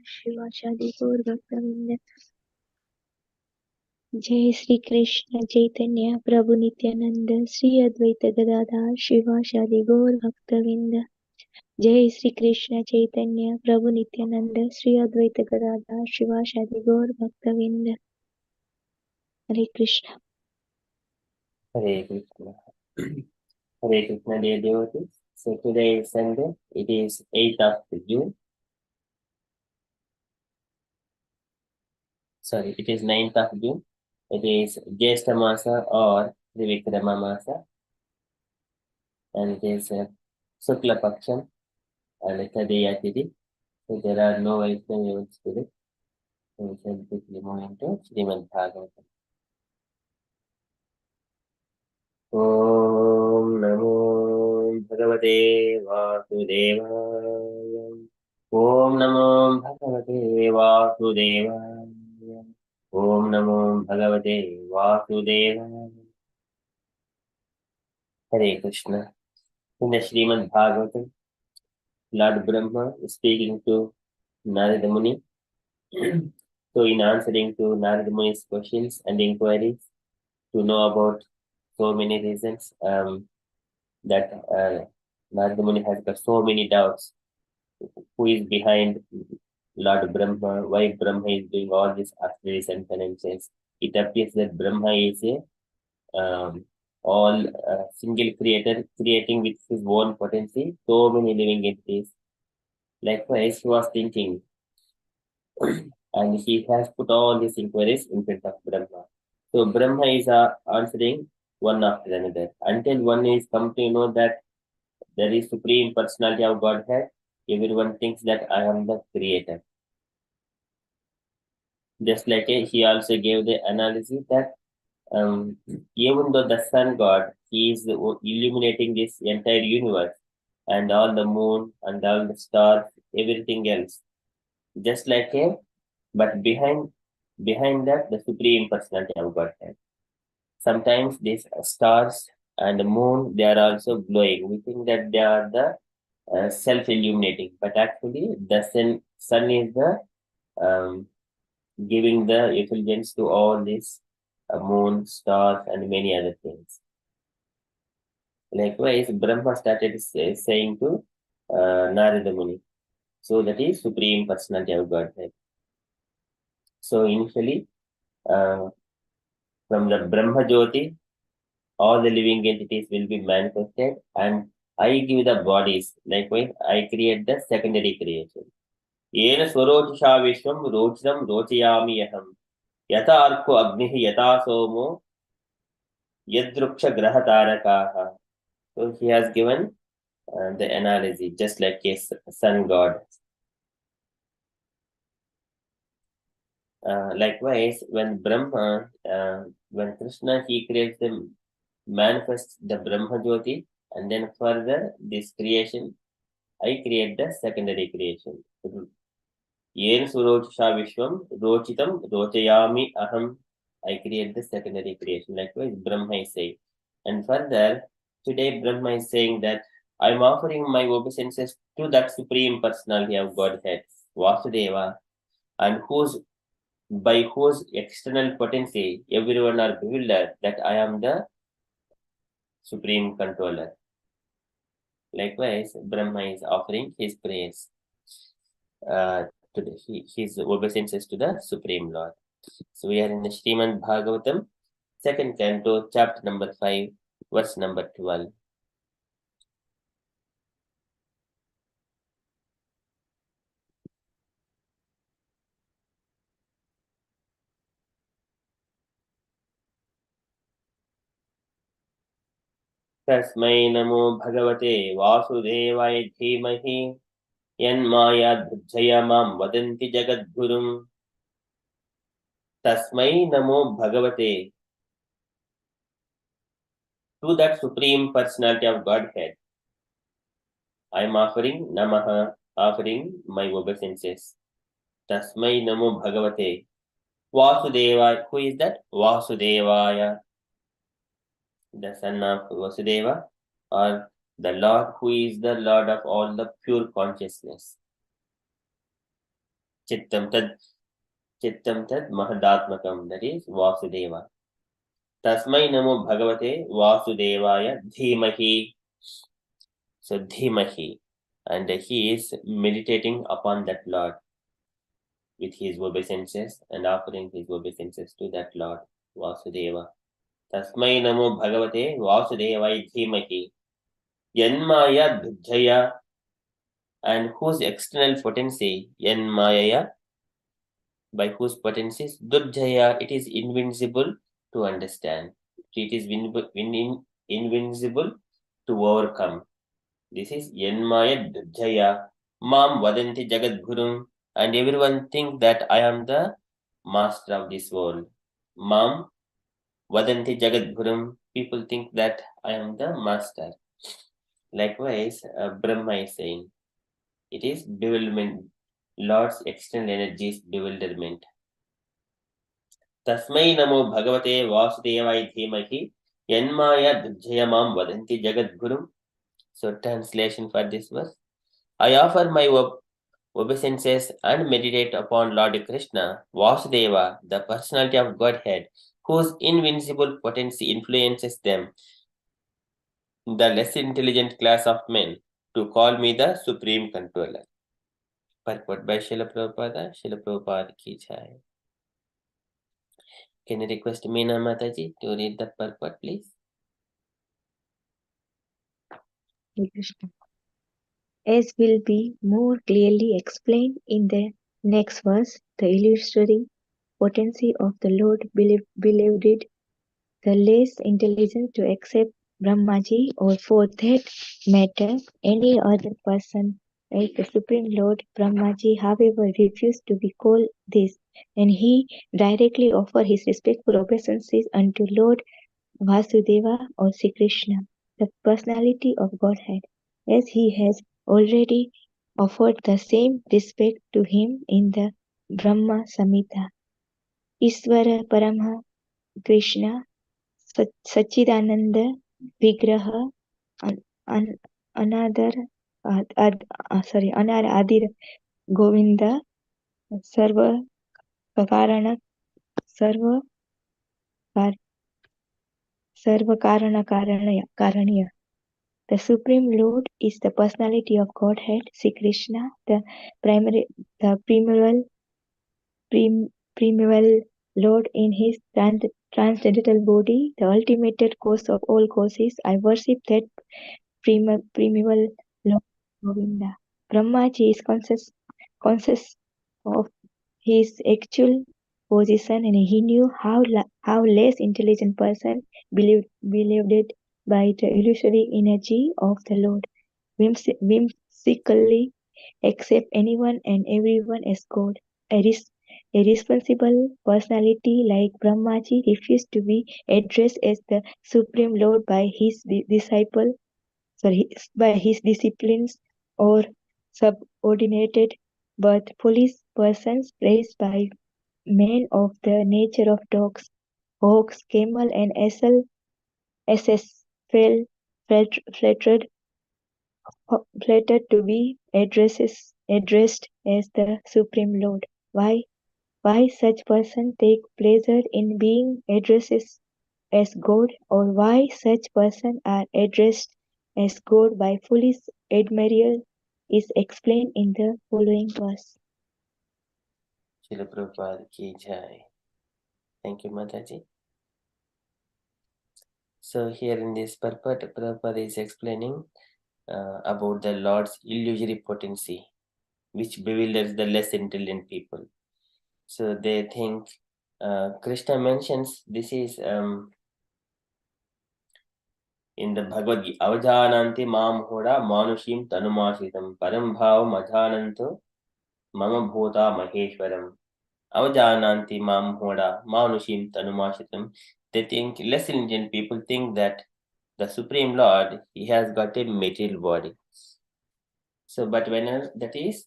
शिवाचार्य गौर भक्तवृंद। जय श्री कृष्ण चैतन्य प्रभु नित्यानंद श्री अद्वैत गदाधर शिवाचार्य गौर भक्तवृंद। जय श्री कृष्ण चैतन्य प्रभु नित्यानंद श्री अद्वैत गदाधर शिवाचार्य गौर भक्तवृंद। हरे Krishna. Hare Krishna. Hare Krishna, dear devotees. So today is Sunday. It is 8th of June. Sorry, it is 9th of June. It is Jyeshtha Masa or Trivikrama Masa. And it is Sukla Paksham and Tadiya Tithi. So there are no Vaishnava events today. So we shall quickly move into Srimad Bhagavatam. Om Namo Bhagavate Vasudevaya. Om Namo Bhagavate Vasudevaya. Om Namo Bhagavate Vasudevaya. Hare Krishna. In the Srimad Bhagavatam, Lord Brahma is speaking to Narada Muni. So in answering to Narada Muni's questions and inquiries to know about so many reasons that Narada Muni has got so many doubts. Who is behind Lord Brahma? Why Brahma is doing all these activities and penances? It appears that Brahma is a all single creator, creating with his own potency so many living entities. Likewise, he was thinking, and he has put all these inquiries in front of Brahma. So Brahma is answering one after another until one is come to know that there is Supreme Personality of Godhead. Everyone thinks that I am the creator. Just like he also gave the analogy that even though the sun god, he is illuminating this entire universe and all the moon and all the stars, everything else. Just like him, but behind that, the Supreme Personality of Godhead. Sometimes these stars and the moon, they are also glowing. We think that they are the self-illuminating, but actually the sun is the giving the effulgence to all these moon, stars, and many other things. Likewise, Brahma started saying to Narada Muni. So that is Supreme Personality of Godhead. So initially, from the Brahma Jyoti, all the living entities will be manifested, and I give the bodies. Likewise, I create the secondary creation. Yena swarotisha vishwam rochitam rochayami yaham. Yata arko agnihi yata somo yadruksha graha tarakaha. So he has given the analogy, just like a sun god. Likewise, when Brahma, when Krishna, he creates the manifests the Brahma Jyoti, and then further this creation, I create the secondary creation. Yen surochasha vishwam rochitam rochayami aham. I create the secondary creation. Likewise, Brahma is saying. And further, today Brahma is saying that I'm offering my obeisances to that Supreme Personality of Godhead, Vasudeva, and by whose external potency everyone are bewildered that I am the Supreme Controller. Likewise, Brahma is offering his praise to his obeisances to the Supreme Lord. So we are in the Srimad Bhagavatam, second canto, chapter number 5, verse number 12. तस्मै नमो भगवते वासुदेवाय धीमहि यन्मायाधृच्छया मां वदन्ति जगद्गुरुम् तस्मै नमो भगवते to that Supreme Personality of Godhead. I am offering Namaha, offering my obeisances. Tasmai Namo Bhagavate. Vasudeva, who is that? Vasudevaya, the son of Vasudeva, or the Lord who is the Lord of all the pure consciousness. Chittam tad mahadatmakam, that is Vasudeva. Tasmai namo bhagavate Vasudevaya dhimahi. So dhimahi. And he is meditating upon that Lord with his obeisances and offering his obeisances to that Lord Vasudeva. Tasmai namo bhagavate Vasudevaya dhimahi. Yanmaya dhujjaya, and whose external potency, Yanmaya, by whose potencies, Durjaya, it is invincible to understand. It is invincible to overcome. This is Yanmaya Durjaya, Mam Vadanti Jagat Gurum, and everyone think that I am the master of this world. Mam Vadanti Jagat Gurum, people think that I am the master. Likewise, Brahma is saying, it is bewilderment. Lord's external energy is bewilderment. Tasmai namo bhagavate vasudevaya dhimahi yanmaya dhujjayamam vadanti jagadgurum. So translation for this verse. I offer my obeisances and meditate upon Lord Krishna, Vasudeva, the personality of Godhead, whose invincible potency influences them, the less intelligent class of men, to call me the supreme controller. Purport by Srila Prabhupada. Srila Prabhupada ki jai. Can you request Meena Mataji to read the purport, please? Hare Krishna. As will be more clearly explained in the next verse, the illusory potency of the Lord believed the less intelligent to accept Brahmaji, or for that matter any other person as the Supreme Lord. Brahmaji, however, refused to be called this, and he directly offered his respectful obeisances unto Lord Vasudeva or Sri Krishna, the personality of Godhead, as he has already offered the same respect to him in the Brahma Samhita. Ishvara Paramah Krishna Sachidananda Vigraha Anadar Adir Govinda Sarva Karana Karaniya. The Supreme Lord is the personality of Godhead, Sri Krishna, the primeval Lord in his transcendental body, the ultimate cause of all causes. I worship that primeval Lord Govinda. Brahmaji is conscious of his actual position, and he knew how less intelligent person believed by the illusory energy of the Lord, whimsically accept anyone and everyone as God. A responsible personality like Brahmaji refused to be addressed as the Supreme Lord by his disciplines or subordinated, but foolish persons raised by men of the nature of dogs, hawks, camel, and asses flattered to be addressed as the Supreme Lord. Why such persons take pleasure in being addressed as God, or why such persons are addressed as God by foolish admiral, is explained in the following verse. Srila Prabhupada ki jai. Thank you, Mataji. So here in this purport, Prabhupada is explaining about the Lord's illusory potency, which bewilders the less intelligent people. So they think Krishna mentions this is in the Bhagavad Gita, Avajananti Mam Hoda Manushim Tanumashitam Param Bhavam Ajananto Mama Bhota Maheshwaram. Avajananti Mam Hoda Manushim Tanumashitam. They think, less intelligent people think that the Supreme Lord, he has got a material body. So, but when that is,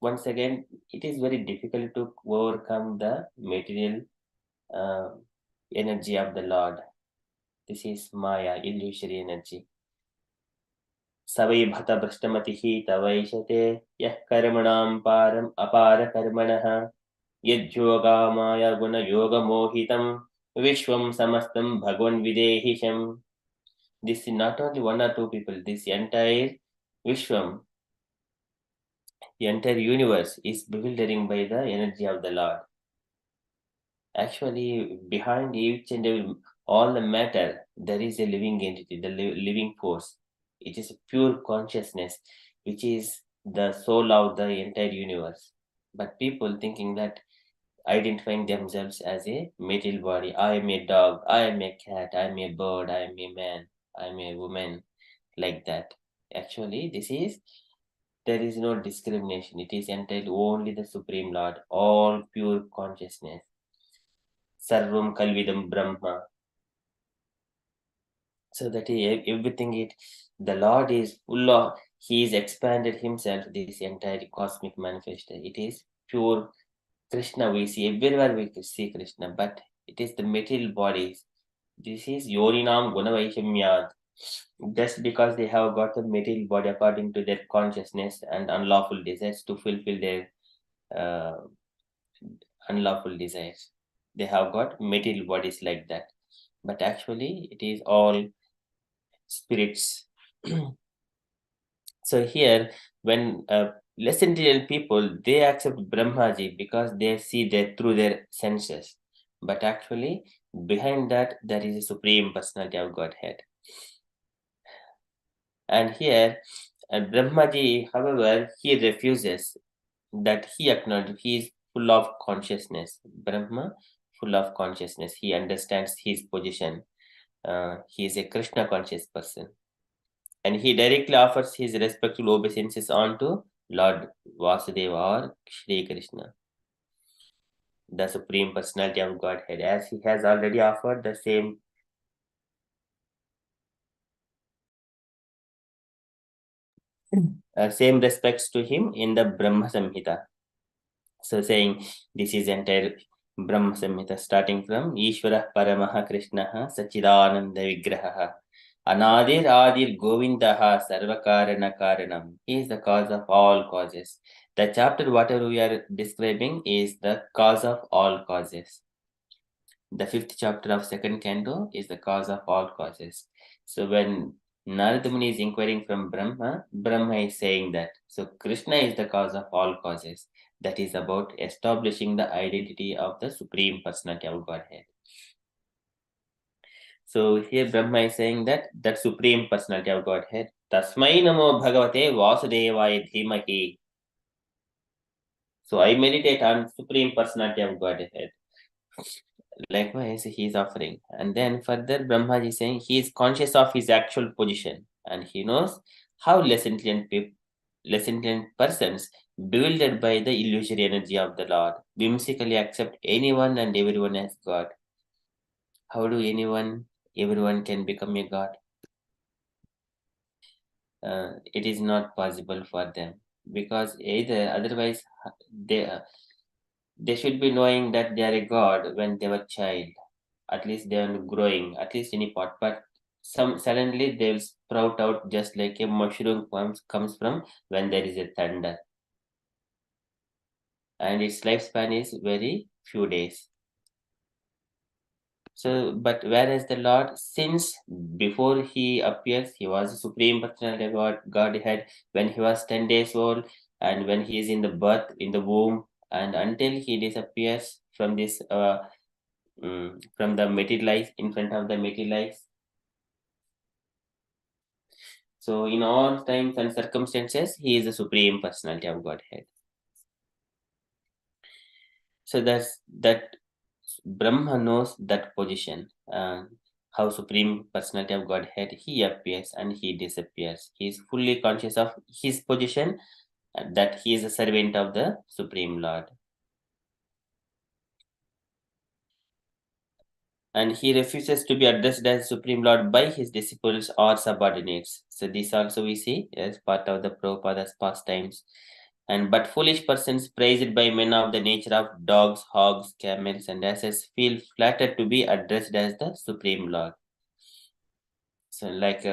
once again, it is very difficult to overcome the material energy of the Lord. This is Maya, illusory energy. Savai bhata brashtamatihi tavaishate yah karmanam param apara karmanaha yajyogamaya guna yoga mohitam vishwam samastam bhagwan videhisham. This is not only one or two people, this entire Vishwam, the entire universe is bewildering by the energy of the Lord. Actually, behind each and every, all the matter, there is a living entity, the living force. It is a pure consciousness, which is the soul of the entire universe. But people thinking that identifying themselves as a material body. I am a dog, I am a cat, I am a bird, I am a man, I am a woman, like that. Actually, there is no discrimination. It is entirely only the Supreme Lord, all pure consciousness. Sarvam Kalvidam Brahma. So that everything the Lord is full of, He is expanded Himself, this entire cosmic manifestation. It is pure Krishna. We see everywhere we see Krishna, but it is the material bodies. This is Yorinam Gunavaishamyad. Just because they have got a material body according to their consciousness and unlawful desires to fulfill their uh, unlawful desires. They have got material bodies like that. But actually, it is all spirits. So here, when less intelligent people, they accept Brahmaji because they see that through their senses. But actually, behind that, there is a supreme personality of Godhead. And here, Brahmaji, however, he refuses that. He acknowledges he is full of consciousness. Brahma, full of consciousness. He understands his position. He is a Krishna conscious person. And he directly offers his respectful obeisances onto Lord Vasudeva or Shri Krishna, the Supreme Personality of Godhead, as he has already offered the same respects to him in the Brahma Samhita. So saying this is entire Brahma Samhita starting from Ishvara Paramaha Krishnaha Sachidananda Vigraha Anadir Adir Govindaha Sarvakarana Karanam. He is the cause of all causes. The chapter whatever we are describing is the cause of all causes. The fifth chapter of second canto is the cause of all causes. So when Narada Muni is inquiring from Brahma, Brahma is saying that. So Krishna is the cause of all causes. That is about establishing the identity of the Supreme Personality of Godhead. So here Brahma is saying that Supreme Personality of Godhead, Tasmai Namo Bhagavate Vasudevaya Dhimahi. So I meditate on Supreme Personality of Godhead. Likewise, he is offering. And then further, Brahma is saying he is conscious of his actual position and he knows how less intelligent persons, bewildered by the illusory energy of the Lord, whimsically accept anyone and everyone as God. How do everyone can become a God? It is not possible for them because either otherwise they should be knowing that they are a God when they were child. At least they are growing, at least any pot, but some suddenly they will sprout out just like a mushroom comes from when there is a thunder, and its lifespan is very few days. So, but whereas the Lord, since before he appears, he was a supreme personality of Godhead when he was 10 days old, and when he is in the birth, in the womb, and until he disappears from this, from the material life, in front of the material life. So in all times and circumstances, he is the supreme personality of Godhead. So that Brahma knows that position, how supreme personality of Godhead, he appears and he disappears. He is fully conscious of his position, that he is a servant of the Supreme Lord. And he refuses to be addressed as Supreme Lord by his disciples or subordinates. So this also we see as part of the Prabhupada's pastimes. But foolish persons praised by men of the nature of dogs, hogs, camels, and asses feel flattered to be addressed as the Supreme Lord. So like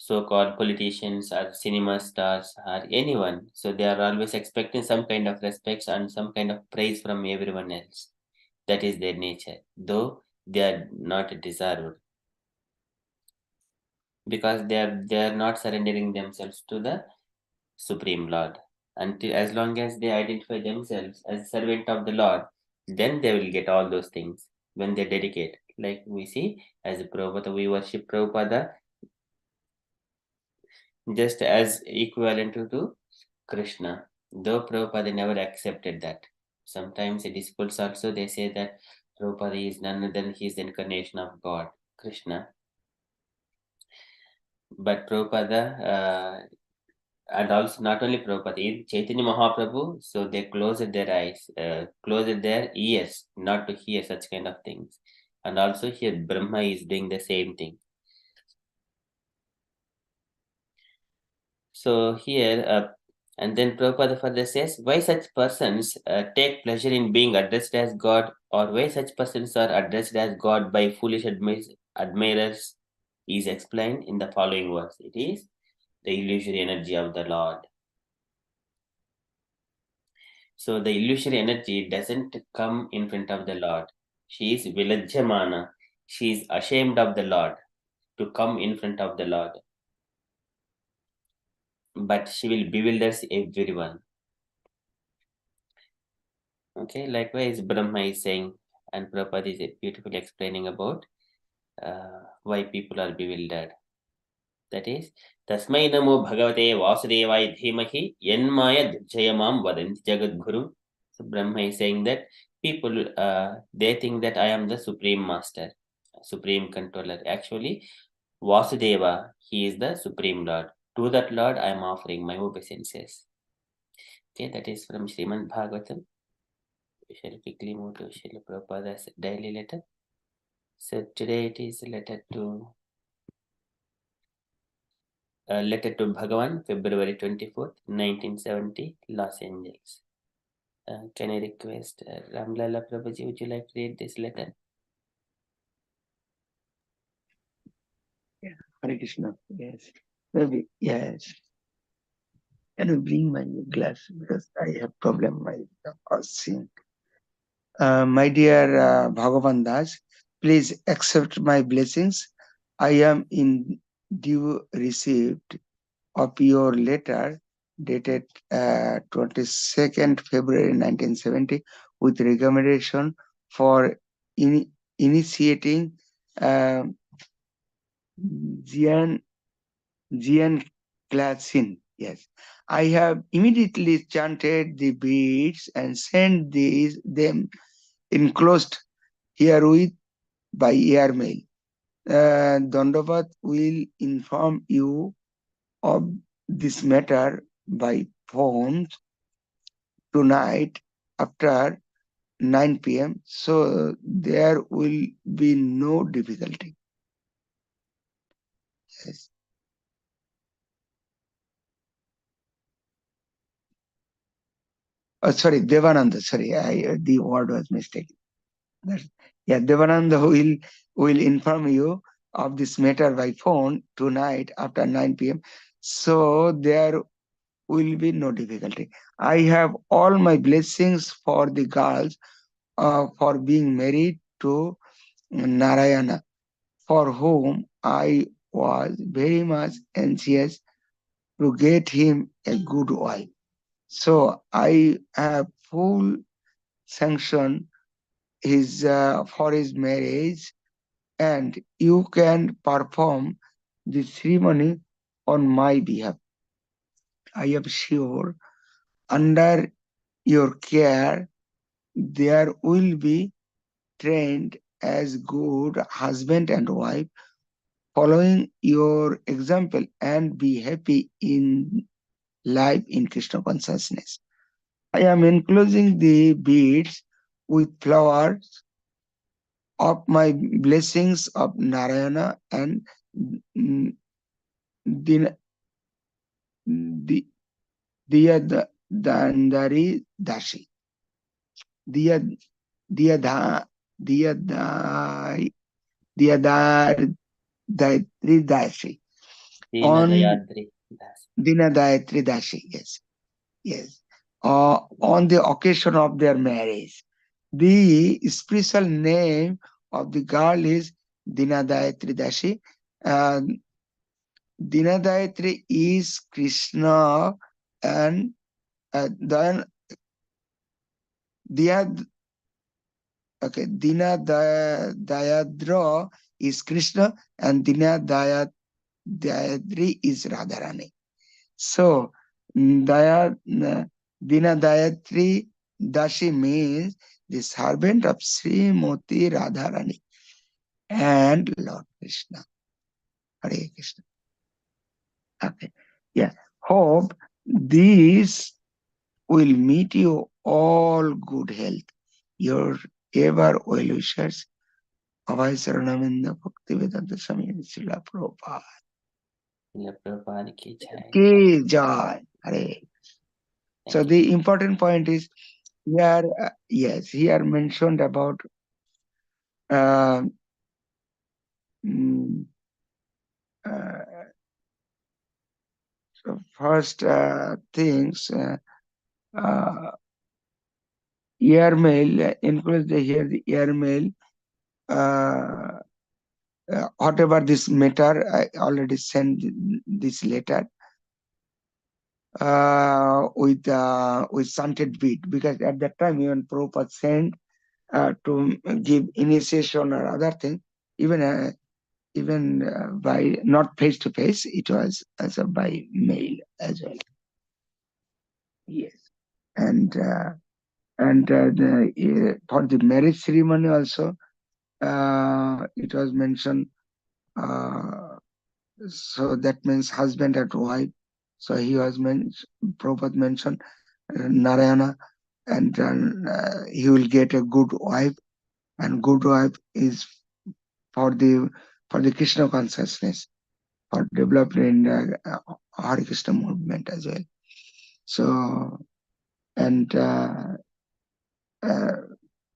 so-called politicians or cinema stars or anyone. So they are always expecting some kind of respect and some kind of praise from everyone else. That is their nature, though they are not deserved, because they are not surrendering themselves to the Supreme Lord. Until as long as they identify themselves as a servant of the Lord, then they will get all those things when they dedicate. Like we see, as a Prabhupada, we worship Prabhupada just as equivalent to Krishna, though Prabhupada never accepted that. Sometimes the disciples also they say that Prabhupada is none other than he is the incarnation of God, Krishna. But Prabhupada, and also not only Prabhupada, even Chaitanya Mahaprabhu, so they closed their eyes, closed their ears, not to hear such kind of things. And also here Brahma is doing the same thing. So here, and then Prabhupada further says, why such persons take pleasure in being addressed as God, or why such persons are addressed as God by foolish admirers, is explained in the following verse. It is the illusory energy of the Lord. So the illusory energy doesn't come in front of the Lord. She is vilajyamana. She is ashamed of the Lord to come in front of the Lord. But she will bewilder everyone. Okay, likewise, Brahma is saying, and Prabhupada is beautifully explaining about why people are bewildered. That is, Tasmai Namo Bhagavate Vasudevaya Dhimahi Yanmaya Jayamam Vadanti Jagadguru. So Brahma is saying that people, they think that I am the Supreme Master, Supreme Controller. Actually, Vasudeva, he is the Supreme Lord. To that Lord, I am offering my obeisances. Okay, that is from Srimad Bhagavatam. We shall quickly move to Srila Prabhupada's daily letter. So today it is letter to Bhagavan, February 24th, 1970, Los Angeles. Can I request Ramlala Prabhuji, would you like to read this letter? Yeah, Hare Krishna. Yes. Maybe, yes. Can you bring my glass? Because I have problem with seeing. My dear Bhagavan Das, please accept my blessings. I am in due received of your letter dated 22nd February 1970 with recommendation for initiating Jian Klasin. Yes. I have immediately chanted the beads and sent them enclosed herewith by airmail. Dandavat will inform you of this matter by phone tonight after 9 p.m. So there will be no difficulty. Yes. Oh, sorry, Devananda. Sorry, the word was mistaken. Yeah, Devananda will inform you of this matter by phone tonight after 9 p.m. So there will be no difficulty. I have all my blessings for the girls for being married to Narayana, for whom I was very much anxious to get him a good wife. So I have full sanction for his marriage, and you can perform the ceremony on my behalf. I am sure under your care there will be trained as good husband and wife, following your example and be happy in life in Krishna consciousness. I am enclosing the beads with flowers of my blessings of Narayana and mm, Din- Di- Dandari Dashi. Diya Diyada Diyadai Diyadar Daitri Dashi. on Dinadayadri Dasi. Dinadayatri Dashi. Yes, yes. On the occasion of their marriage. The special name of the girl is Dinadayatri Dashi. Uh, Dinadayatri is Krishna, and then Dinadayadra is Krishna, and Dinadayadri is Radharani. So, Dinadayatri Dashi means the servant of Srimati Radharani and Lord Krishna. Hare Krishna. Okay. Yeah. Hope this will meet you all good health. Your ever well wishers, Abhay Saranaminda Bhaktivedanta Swami Srila Prabhupada. Srila Prabhupada ki jai. Ki jai. Hare. So Thank you. the important point is here, yes, here mentioned about uh, mm, so first things, airmail, includes here the airmail, whatever this matter, I already sent this letter with scented bead, because at that time even Prabhupada sent to give initiation or other thing, even by not face to face, it was as a by mail as well. Yes, and for the marriage ceremony also, it was mentioned. So that means husband and wife. So he was Prabhupada mentioned Narayana, and he will get a good wife, and good wife is for the Krishna consciousness, for developing Hare Krishna movement as well. So and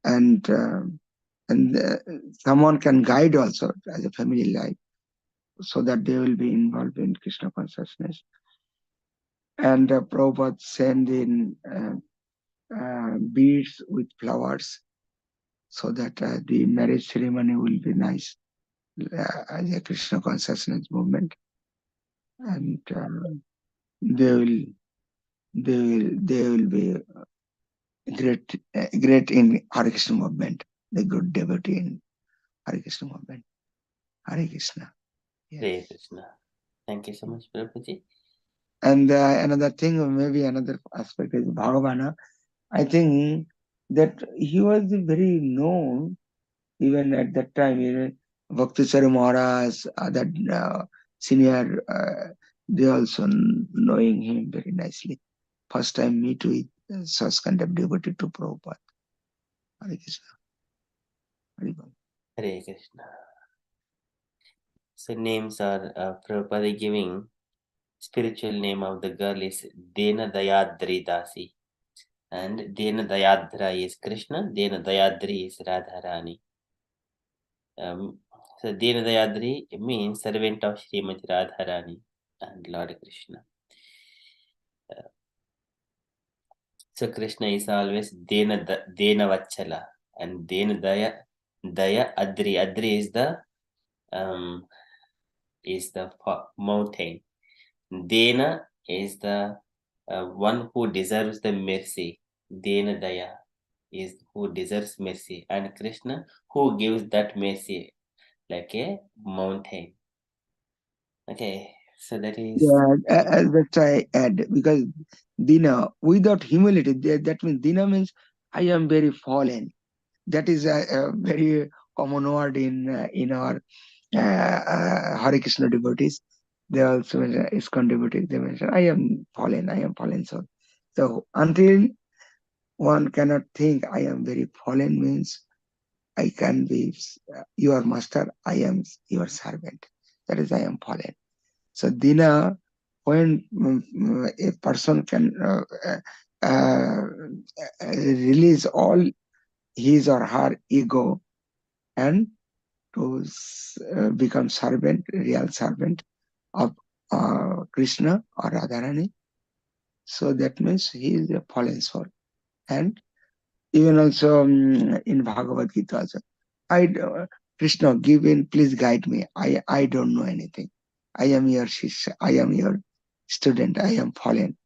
and someone can guide also as a family life, so that they will be involved in Krishna consciousness. And Prabhupada send in beads with flowers, so that the marriage ceremony will be nice as a Krishna consciousness movement, and they will be great in Hare Krishna movement, the good devotee in Hare Krishna movement. Hare Krishna. Yes. Hare Krishna. Thank you so much, Prabhuji. And another thing, or maybe another aspect, is Bhagavana. I think that he was very known even at that time. Bhaktisari Maharaj, other senior, they also knowing him very nicely. First time meet with such kind of devotee to Prabhupada. Hare Krishna. Hare Krishna. Hare Krishna. So names are Prabhupada giving. Spiritual name of the girl is Dinadayadri Dasi, and Dinadayadra is Krishna, Dinadayadri is Radharani. So Dinadayadri means servant of Srimati Radharani and Lord Krishna. So Krishna is always Denavachala, and Denadaya Daya Adri. Adri is the mountain. Dena is the one who deserves the mercy. Dena Daya is who deserves mercy, and Krishna who gives that mercy like a mountain. Okay, so that is. Yeah, that's I add, because Dina, without humility, that means Dina means I am very fallen. That is a very common word in our Hare Krishna devotees. They also mention ISKCON devotees. They mention I am fallen soul. So until one cannot think I am very fallen, means I can be your master. I am your servant. That is I am fallen. So Dina, when a person can release all his or her ego and to become servant, real servant of Krishna or Radharani. So that means he is a fallen soul. And even also in Bhagavad Gita also, Krishna, give in, please guide me. I don't know anything. I am your Shishya. I am your student. I am fallen.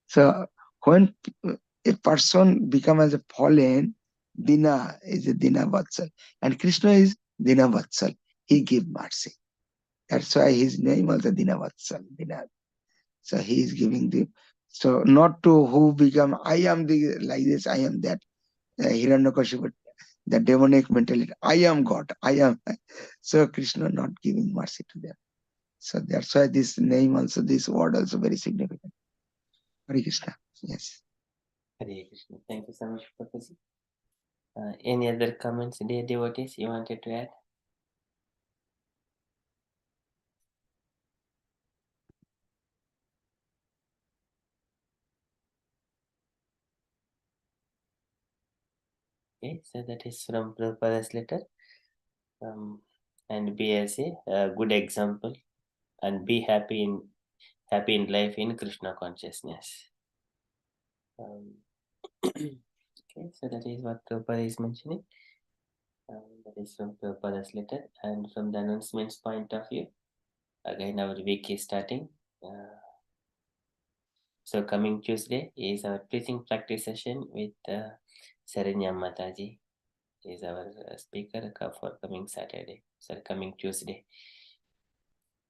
So when a person become as a fallen, Dina is a Dina Vatsal. And Krishna is Dina Vatsal. He give mercy. That's why his name also Dina Vatsal. Dina. So he is giving the, so not to who become, I am the like this, I am that. Hiranyakashipu, the demonic mentality. I am God. I am. So Krishna not giving mercy to them. So that's why this name also, this word also very significant. Hare Krishna. Yes. Hare Krishna. Thank you so much, Professor. Any other comments, dear devotees, you wanted to add? Okay, so that is from Prabhupada's letter. And be as a good example and be happy in life in Krishna consciousness. Okay, so that is what Prabhupada is mentioning. That is from Prabhupada's letter. And from the announcements point of view, again our week is starting. So coming Tuesday is our preaching practice session with Saranya Mataji. Is our speaker for coming Saturday. So coming Tuesday.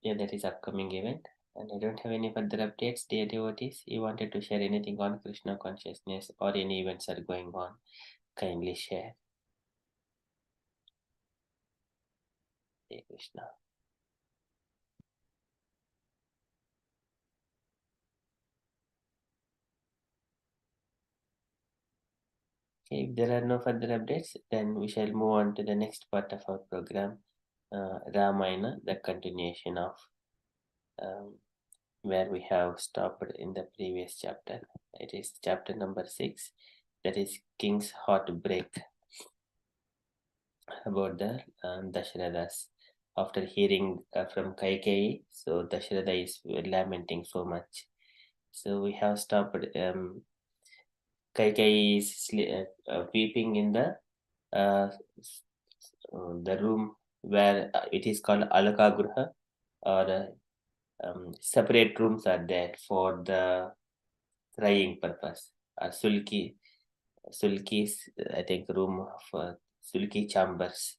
Yeah, that is upcoming event. And I don't have any further updates, dear devotees. You wanted to share anything on Krishna consciousness or any events are going on, kindly share. Hare Krishna. Okay, if there are no further updates, then we shall move on to the next part of our program, Ramayana, the continuation of where we have stopped in the previous chapter. It is chapter number 6, that is King's Heartbreak, about the Dasharathas. After hearing from Kaikeyi, so Dasharatha is lamenting so much. So we have stopped. Kaikeyi is weeping in the room where it is called Alaka Gruha, or separate rooms are there for the crying purpose. Sulki's, I think, room of Sulki chambers.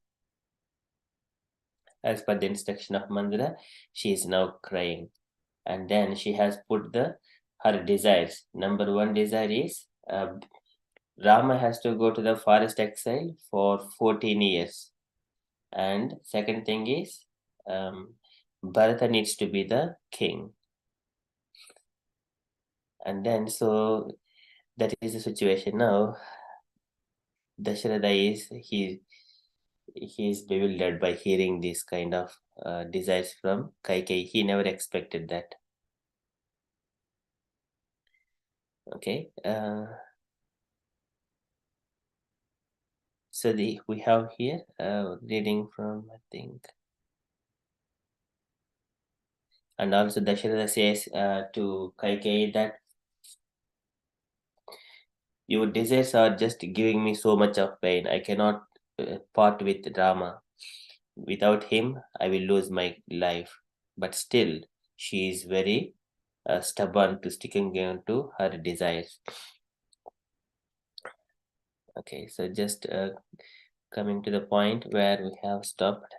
As per the instruction of Mandara, she is now crying. And then she has put her desires. Number one desire is Rama has to go to the forest exile for 14 years. And second thing is Bharata needs to be the king. And then so that is the situation now. Dasharatha is bewildered by hearing this kind of desires from Kaikeyi. He never expected that. Okay. So we have here reading from, I think, and also Dasharatha says to Kaikeyi that your desires are just giving me so much of pain. I cannot part with Rama. Without him, I will lose my life. But still, she is very stubborn to sticking on to her desires. Okay, so just coming to the point where we have stopped.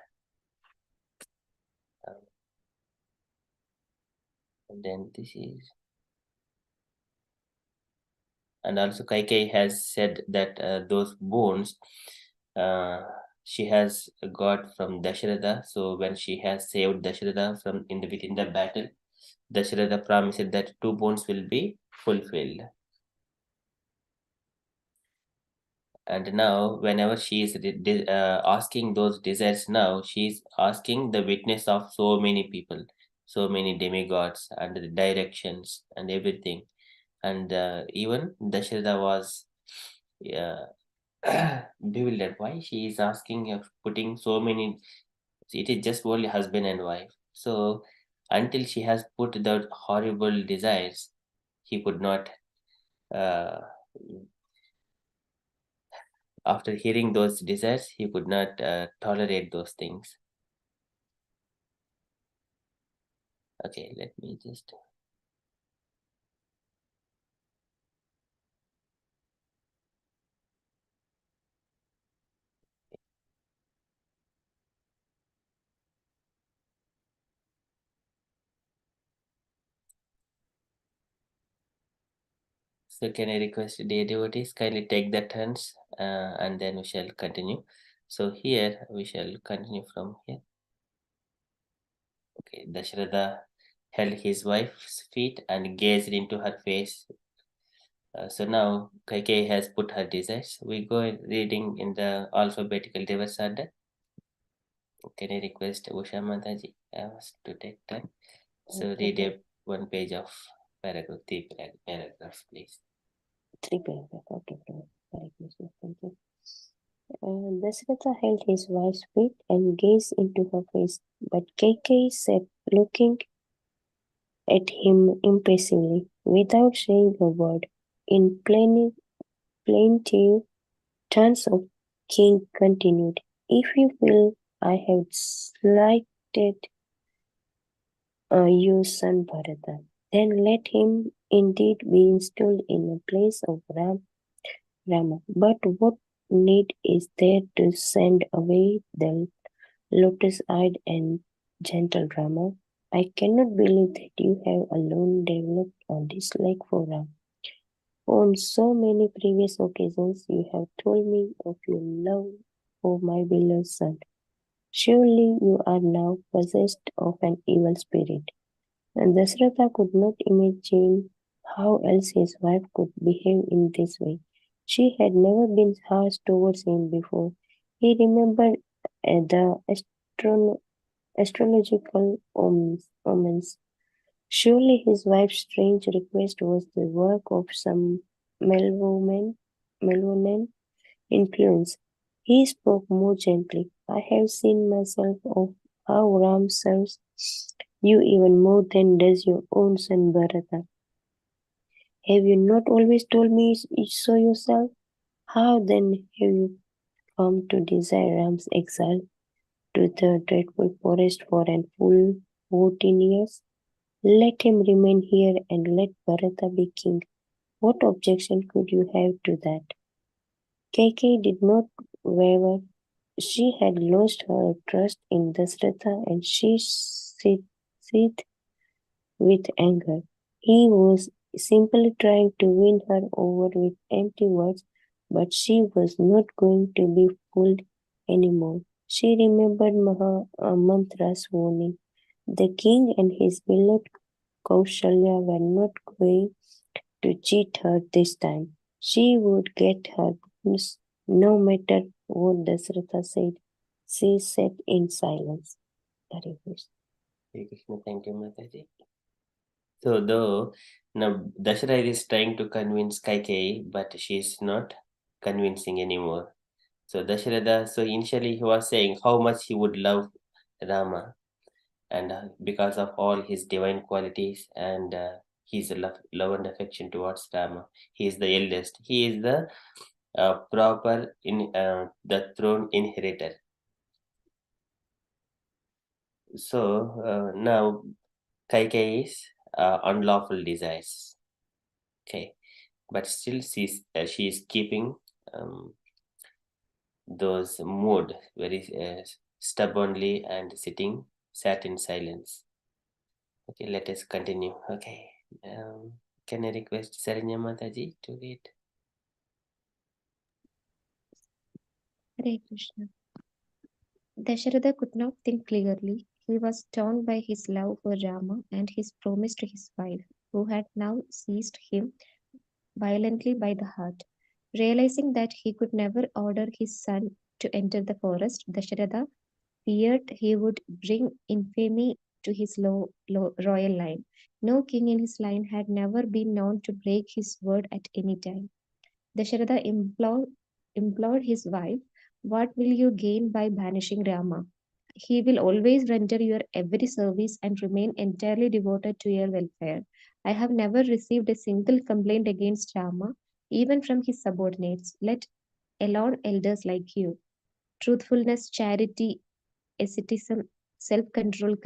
And then this is, and also Kaikeyi has said that those bones she has got from Dasharatha. So when she has saved Dasharatha from within the battle, Dasharatha promised that 2 bones will be fulfilled. And now, whenever she is asking those desires, now she is asking the witness of so many people, so many demigods, and the directions and everything. And even Dasharatha was bewildered. Why she is asking of putting so many? It is just only husband and wife. So until she has put the horrible desires, he could not, after hearing those desires, he could not tolerate those things. Okay, let me just. So can I request dear devotees kindly take the turns and then we shall continue. So here we shall continue from here. Okay, Dasharatha held his wife's feet and gazed into her face. So now Kaikeyi has put her desires. We go reading in the alphabetical reverse order. Can I request Usha Mataji to take time? So read one page of paragraph, three paragraphs, please. 3 paragraph. Okay, Hare Krishna. Thank you. Dasharatha held his wife's feet and gazed into her face, but Kaikeyi sat looking at him impassively, without saying a word. In plaintive tones the king continued, "If you feel I have slighted your son Bharata, then let him indeed be installed in the place of Rama. But what need is there to send away the lotus-eyed and gentle Rama? I cannot believe that you have alone developed a dislike for Ram. On so many previous occasions you have told me of your love for my beloved son. Surely you are now possessed of an evil spirit." And Dasharatha could not imagine how else his wife could behave in this way. She had never been harsh towards him before. He remembered the astrological omens. Surely his wife's strange request was the work of some malevolent influence. He spoke more gently. "I have seen myself of how Ram serves you even more than does your own son Bharata. Have you not always told me so yourself? How then have you come to desire Ram's exile to the dreadful forest for a full 14 years? Let him remain here and let Bharata be king. What objection could you have to that?" Kaikeyi did not waver. She had lost her trust in Dasharatha and she seethed with anger. He was simply trying to win her over with empty words, but she was not going to be fooled anymore. She remembered Mantra's warning. The king and his beloved Kaushalya were not going to cheat her this time. She would get her bonus no matter what Dasharatha said. She sat in silence. Hare Krishna. Hare Krishna, thank you, Mataji. So though now Dasharatha is trying to convince Kaikeyi, but she is not convincing anymore. So Dasharatha, so initially he was saying how much he would love Rama, and because of all his divine qualities and his love and affection towards Rama, he is the eldest. He is the proper in the throne inheritor. So now Kaikeyi's unlawful desires. Okay, but still she is keeping those mood very stubbornly and sat in silence. Okay, let us continue. Okay, can I request Saranya Mataji to read? Hare Krishna. Dasharatha could not think clearly. He was torn by his love for Rama and his promise to his wife, who had now seized him violently by the heart. Realizing that he could never order his son to enter the forest, Dasharatha feared he would bring infamy to his royal line. No king in his line had never been known to break his word at any time. Dasharatha implored his wife, "What will you gain by banishing Rama? He will always render your every service and remain entirely devoted to your welfare. I have never received a single complaint against Rama, even from his subordinates, let alone elders like you. Truthfulness, charity, asceticism, self-control,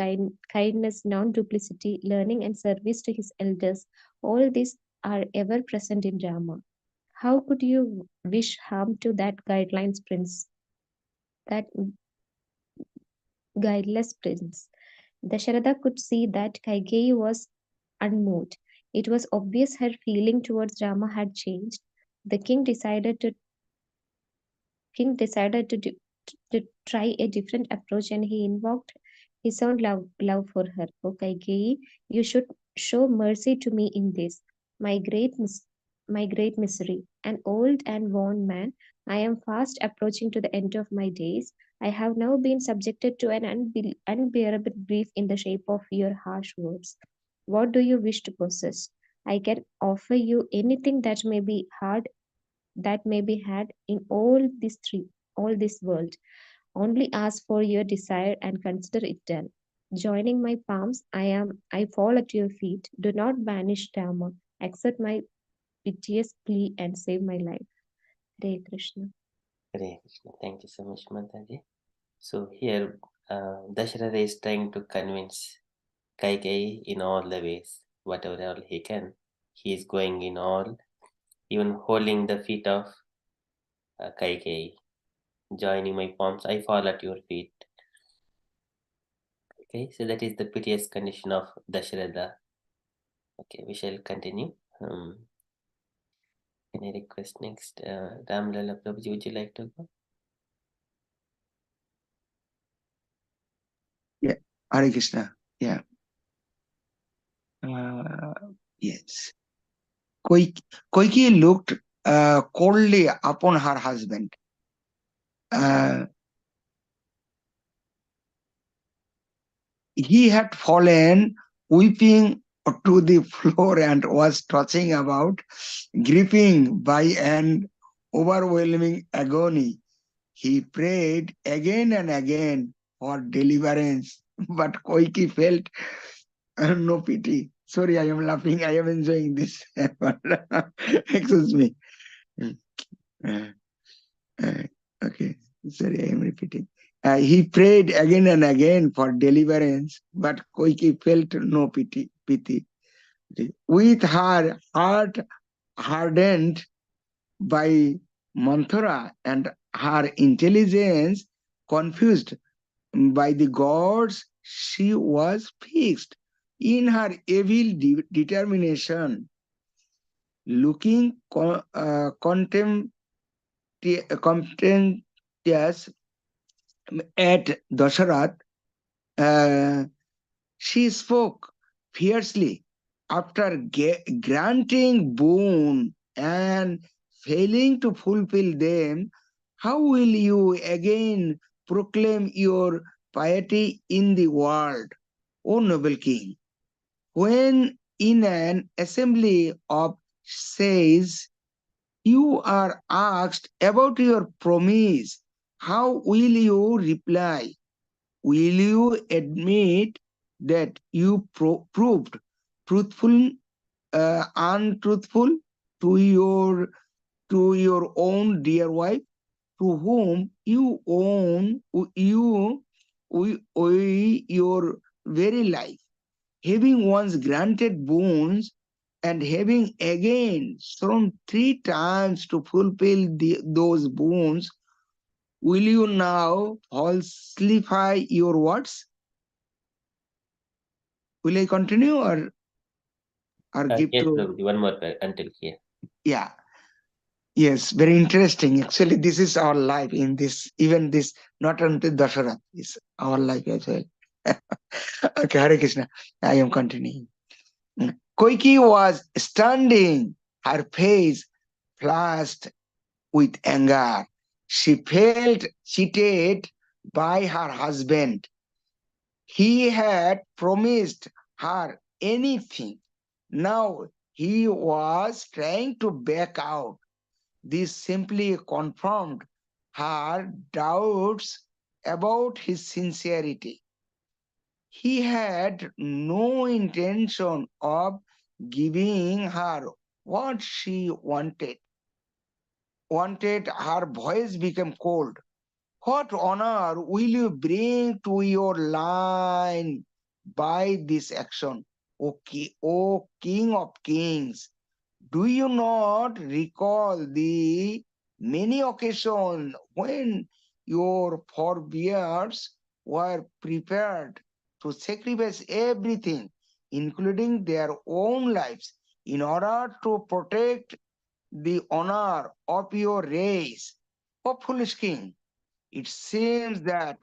kindness, non-duplicity, learning and service to his elders, all these are ever present in Rama. How could you wish harm to that that guideless prince? Dasharatha could see that Kaikeyi was unmoved. It was obvious her feeling towards Rama had changed. The king decided to try a different approach, and he invoked his own love for her. O Kaikeyi, you should show mercy to me in this, my my great misery. An old and worn man, I am fast approaching to the end of my days. I have now been subjected to an unbearable grief in the shape of your harsh words. What do you wish to possess? I can offer you anything that may be had in all this world. Only ask for your desire and consider it done. Joining my palms, I fall at your feet. Do not banish Rama. Accept my piteous plea and save my life. Hare Krishna. Hare Krishna. Thank you so much, Mataji. So here, Dasharatha is trying to convince Kaikeyi in all the ways, whatever all he can. He is going in all, even holding the feet of Kaikeyi, joining my palms, I fall at your feet. Okay, so that is the piteous condition of Dasharatha. Okay, we shall continue. Can I request next, Ramlala Prabhuji, would you like to go? Yeah, Hare Krishna. Yeah. Yes. Koiki looked coldly upon her husband. He had fallen weeping to the floor and was tossing about, gripping by an overwhelming agony. He prayed again and again for deliverance, but Koiki felt no pity. Sorry, I am laughing. I am enjoying this. Excuse me. Uh, okay, sorry, I am repeating. He prayed again and again for deliverance, but Koiki felt no pity. With her heart hardened by Manthara and her intelligence confused by the gods, she was fixed in her evil determination, looking contemptuous at Dasharat. She spoke fiercely after granting boon and failing to fulfill them. How will you again proclaim your piety in the world, O noble king? When in an assembly of sages you are asked about your promise, how will you reply? Will you admit that you proved truthful, untruthful to your own dear wife, to whom you owe your very life, having once granted boons and having again sworn 3 times to fulfill those boons? Will you now falsify your words? Will I continue or give yes, to? Prabhuji, one more until here. Yeah. Yes, very interesting. Actually, this is our life in this, even this, not until Dasharat, is our life as well. Okay, Hare Krishna. I am continuing. Koiki was standing, her face flushed with anger. She felt cheated by her husband. He had promised her anything. Now he was trying to back out. This simply confirmed her doubts about his sincerity. He had no intention of giving her what she wanted. Her voice became cold. What honor will you bring to your line by this action, O King of Kings? Do you not recall the many occasions when your forebears were prepared to sacrifice everything, including their own lives, in order to protect the honor of your race? O foolish king, it seems that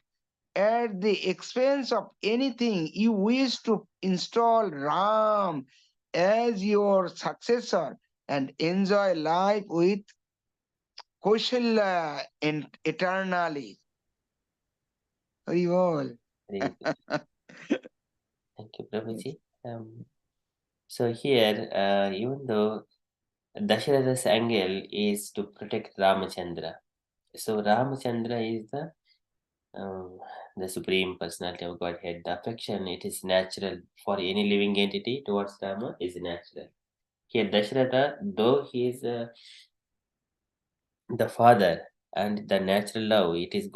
at the expense of anything, you wish to install Ram as your successor and enjoy life with Kaushalya and eternally. Hari bol. Very good. Thank you, Prabhuji. So here, even though Dasharatha's angle is to protect Ramachandra, so Ramachandra is the supreme personality of Godhead. The affection, it is natural for any living entity towards Rama is natural. Here, Dasharatha, though he is the father and the natural love, he is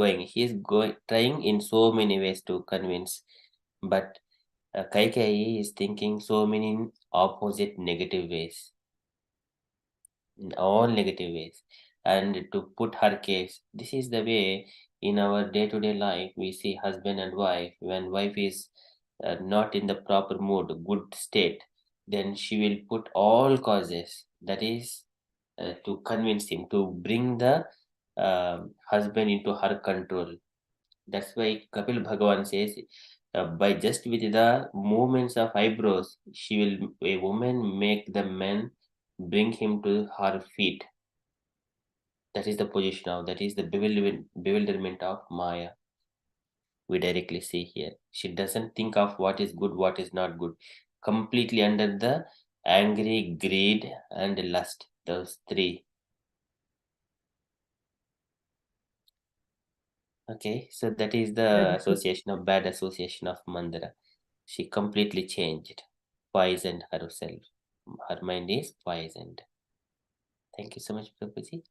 trying in so many ways to convince, but Kaikeyi is thinking so many opposite negative ways, in all negative ways, and to put her case. This is the way in our day-to-day life we see husband and wife. When wife is not in the proper mood, good state, then she will put all causes, that is to convince him to bring the husband into her control. That's why Kapil Bhagavan says, by just with the movements of eyebrows, a woman make the man bring him to her feet. That is the position of, that is the bewilderment of Maya. We directly see here. She doesn't think of what is good, what is not good. Completely under the angry, greed, and lust. Those three. Okay, so that is the association bad association of Mandara. She completely changed, poisoned herself. Her mind is poisoned. Thank you so much, Prabhuji.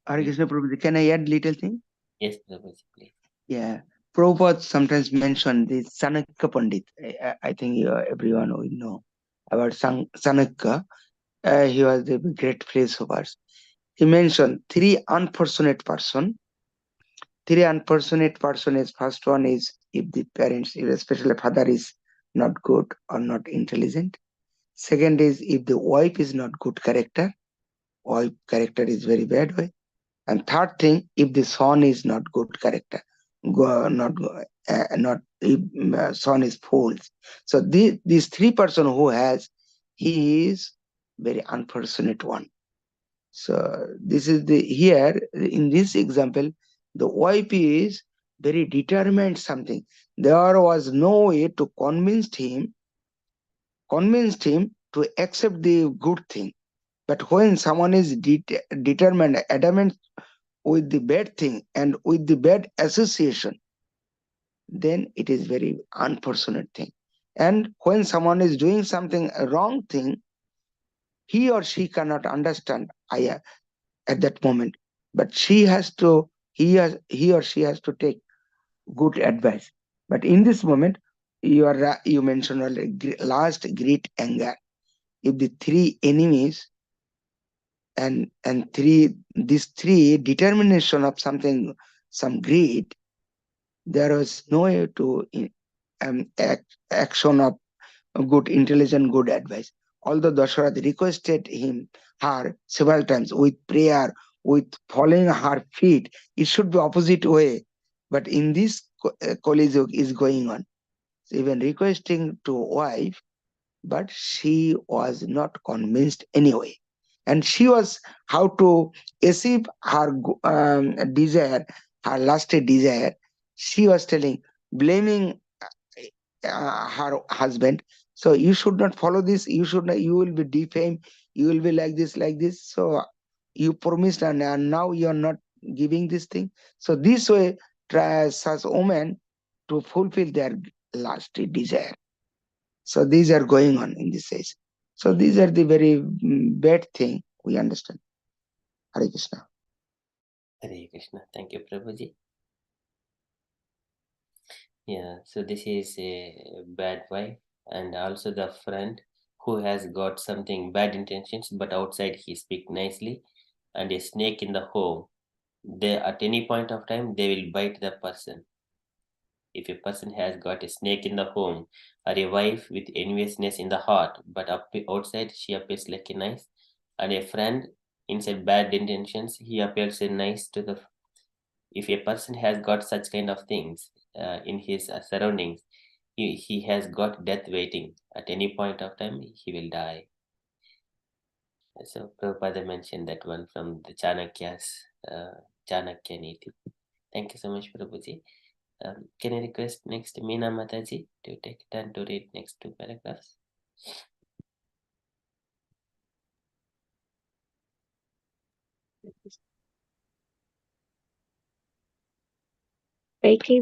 Hare Krishna Prabhuji, can I add little thing? Yes, Prabhuji, please. Yeah. Prabhupada sometimes mentioned this Sanakya Pandit. I think everyone will know about Sanakya. He was a great philosopher. He mentioned three unfortunate person. Three unfortunate person is, first one is if the parents, if especially father is not good or not intelligent. Second is if the wife is not good character, wife character is very bad way. And third thing, if the son is not good character, not if son is fools. So these three person who has, he is very unfortunate one. So this is the here in this example, the wife is very determined something. There was no way to convince him to accept the good thing. But when someone is determined, adamant with the bad thing and with the bad association, then it is very unfortunate thing. And when someone is doing something a wrong thing, he or she cannot understand at that moment, but he or she has to take good advice. But in this moment, you mentioned already, last great anger. If the three enemies and these three determination of something, some greed, there was no way to action of good intelligent good advice. Although Dasharath requested her several times with prayer, with following her feet, it should be opposite way. But in this Kali Yuga is going on. So even requesting to wife, but she was not convinced anyway. And she was how to achieve her desire, her lasted desire. She was blaming her husband. So you should not follow this. You should not. You will be defamed. You will be like this, like this. So you promised, and now you are not giving this thing. So this way, try such women to fulfill their last desire. So these are going on in this age. So these are the very bad thing we understand. Hare Krishna. Hare Krishna. Thank you, Prabhuji. Yeah, so this is a bad wife, and also the friend who has got something bad intentions, but outside he speak nicely, and a snake in the home. They at any point of time they will bite the person. If a person has got a snake in the home, or a wife with enviousness in the heart, but outside she appears like a nice, and a friend inside bad intentions, he appears nice to the. If a person has got such kind of things in his surroundings, he has got death waiting. At any point of time, he will die. So Prabhupada mentioned that one from the Chanakya's Chanakya Niti. Thank you so much, Prabhuji. Can I request next Meena Mataji to take turn to read next two paragraphs? Kaikeyi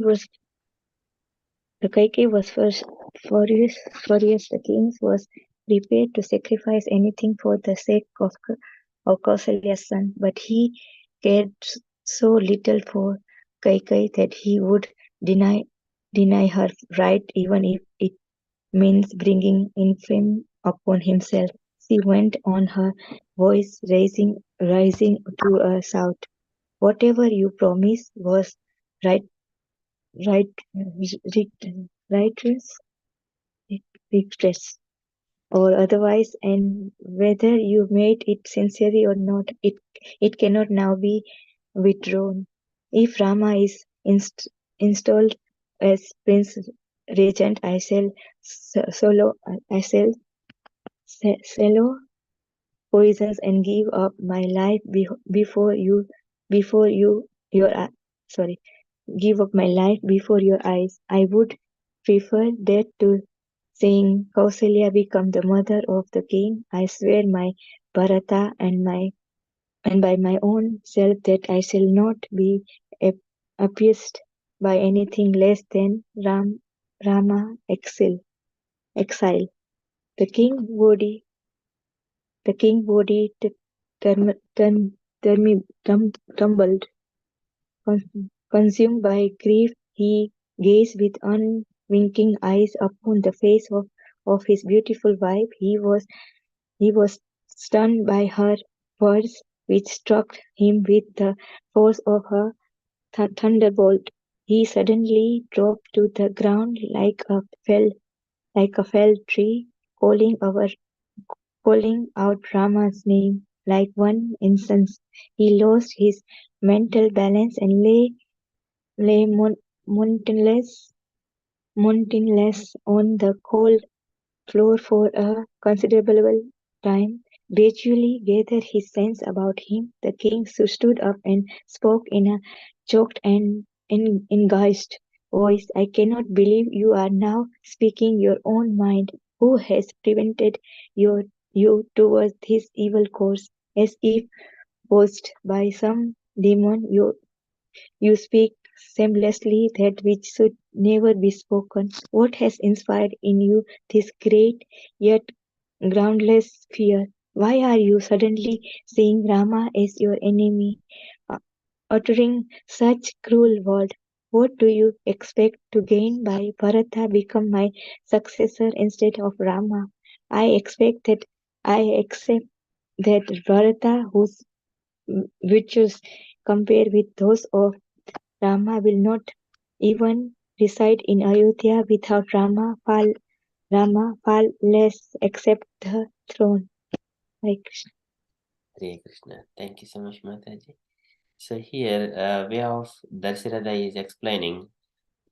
was first furious. The king was prepared to sacrifice anything for the sake of Kausalya's son, but he cared so little for Kaikeyi that he would deny her right even if it means bringing infamy upon himself. She went on, her voice rising to a shout. Whatever you promised was right, right, righteous, righteous, or otherwise, and whether you made it sincerely or not, it cannot now be withdrawn. If Rama is installed as Prince Regent, I shall swallow poisons and give up my life before your sorry, give up my life before your eyes. I would prefer death to seeing Kausalya become the mother of the king. I swear my Bharata and by my own self that I shall not be appeased by anything less than Rama exile. The king body tumbled. Consumed by grief, he gazed with unwinking eyes upon the face of his beautiful wife. He was stunned by her words, which struck him with the force of a thunderbolt. He suddenly dropped to the ground like a felled tree, calling out Rama's name. Like one instant, he lost his mental balance and lay motionless on the cold floor for a considerable time. Gradually gathered his sense about him, the king stood up and spoke in a choked and engaged voice. I cannot believe you are now speaking your own mind. Who has prevented you towards this evil course? As if possessed by some demon, you speak shamelessly that which should never be spoken. What has inspired in you this great yet groundless fear? Why are you suddenly seeing Rama as your enemy, uh, uttering such cruel words? What do you expect to gain by Bharata become my successor instead of Rama? I accept that Bharata, whose virtues compare with those of Rama, will not even reside in Ayodhya without Rama far less accept the throne. Hare Krishna. Hare Krishna. Thank you so much, Mataji. So here, way of Darsharada is explaining.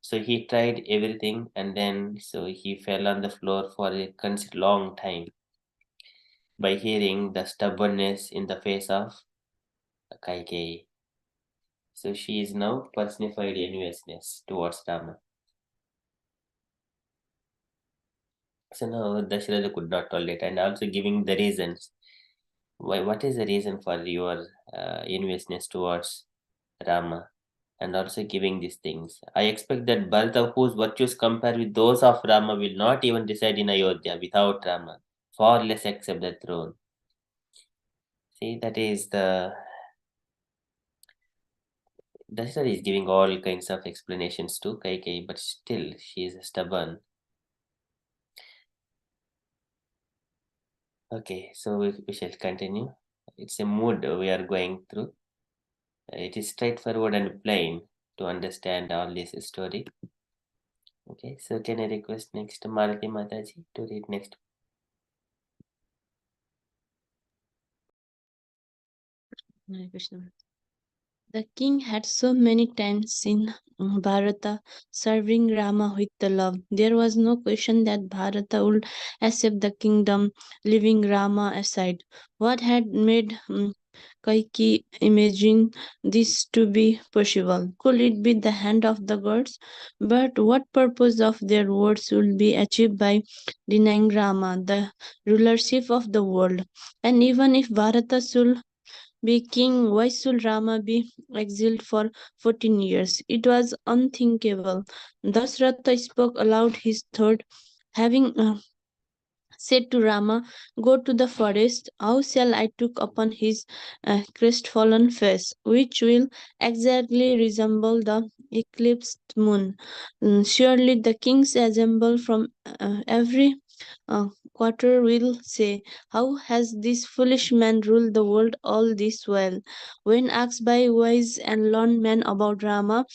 So he tried everything, and then so he fell on the floor for a long time by hearing the stubbornness in the face of Kaikeyi. So she is now personified enviousness towards Rama. So now Dasharatha could not tolerate, and also giving the reasons. Why? What is the reason for your enviousness towards Rama and also giving these things. I expect that Bharata, whose virtues compare with those of Rama, will not even reside in Ayodhya without Rama, far less accept the throne. See, that is the Dasharatha is giving all kinds of explanations to Kaikeyi, but still she is stubborn. Okay, so we shall continue. It's a mood we are going through. It is straightforward and plain to understand all this story. Okay, so can I request next Malati Mataji to read next? Hare Krishna. The king had so many times seen Bharata serving Rama with the love. There was no question that Bharata would accept the kingdom, leaving Rama aside. What had made Kaikeyi imagine this to be possible? Could it be the hand of the gods? But what purpose of their words would be achieved by denying Rama the rulership of the world? And even if Bharata should be king, why should Rama be exiled for 14 years? It was unthinkable. Dasratha spoke aloud his thought, having said to Rama, "Go to the forest. How shall I look upon his crestfallen face, which will exactly resemble the eclipsed moon? Surely the kings assemble from every quarter will say, how has this foolish man ruled the world all this while?" When asked by wise and learned men about Rama,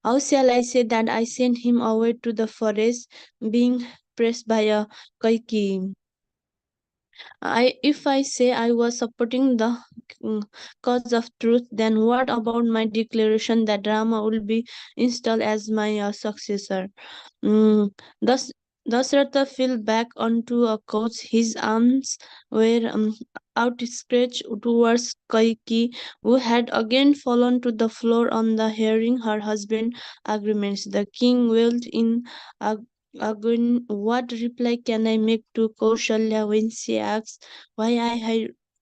how shall I say that I sent him away to the forest, being pressed by a Kaikeyi? If I say I was supporting the mm, cause of truth, then what about my declaration that Rama will be installed as my successor? Mm, thus, Dasratha fell back onto a couch. His arms were outstretched towards Kaikeyi, who had again fallen to the floor on the hearing her husband's arguments. The king wailed in agony, "What reply can I make to Kaushalya when she asks why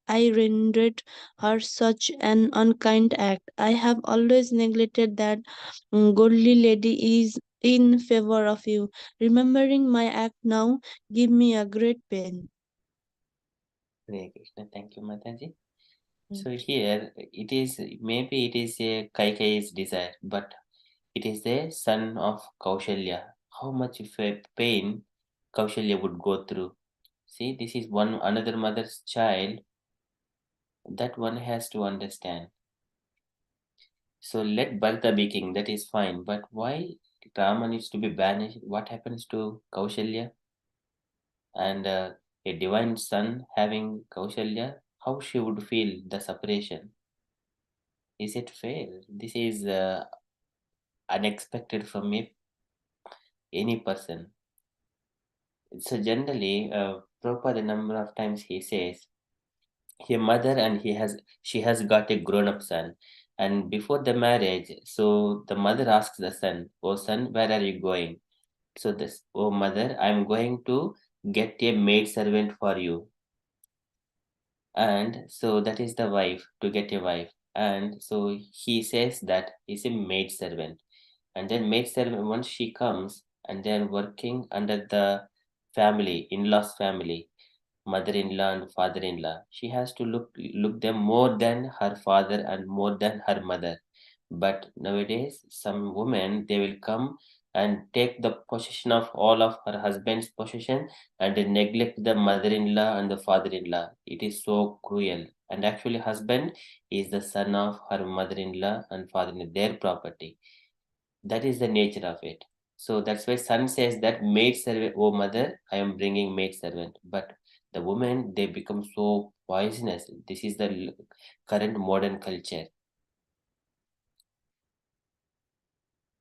I rendered her such an unkind act? I have always neglected that godly lady is in favor of you. Remembering my act now give me a great pain." Hare Krishna, thank you, Mataji. So here maybe it is a Kaikeyi's desire, but it is the son of Kaushalya. How much of a pain Kaushalya would go through. See, this is another mother's child that one has to understand. So let Bharata be king, that is fine. But why Rama needs to be banished? What happens to Kaushalya? And a divine son having Kaushalya, how she would feel the separation? Is it fair? This is unexpected from any person. So generally, Prabhupada a number of times he says, a mother and she has got a grown-up son, and before the marriage, so the mother asks the son, "Oh son, where are you going?" So this, "Oh mother, I'm going to get a maid servant for you." And so that is the wife, to get a wife. And so he says that he's a maid servant. And then maid servant, once she comes and they're working under the family, in-laws family, mother-in-law and father-in-law, she has to look them more than her father and more than her mother. But nowadays some women, they will come and take the possession of all of her husband's possession and they neglect the mother-in-law and the father-in-law. It is so cruel. And actually husband is the son of her mother-in-law and father-in-law, their property. That is the nature of it. So that's why son says that maid servant, "Oh mother, I am bringing maid servant." But the women, they become so poisonous. This is the current modern culture.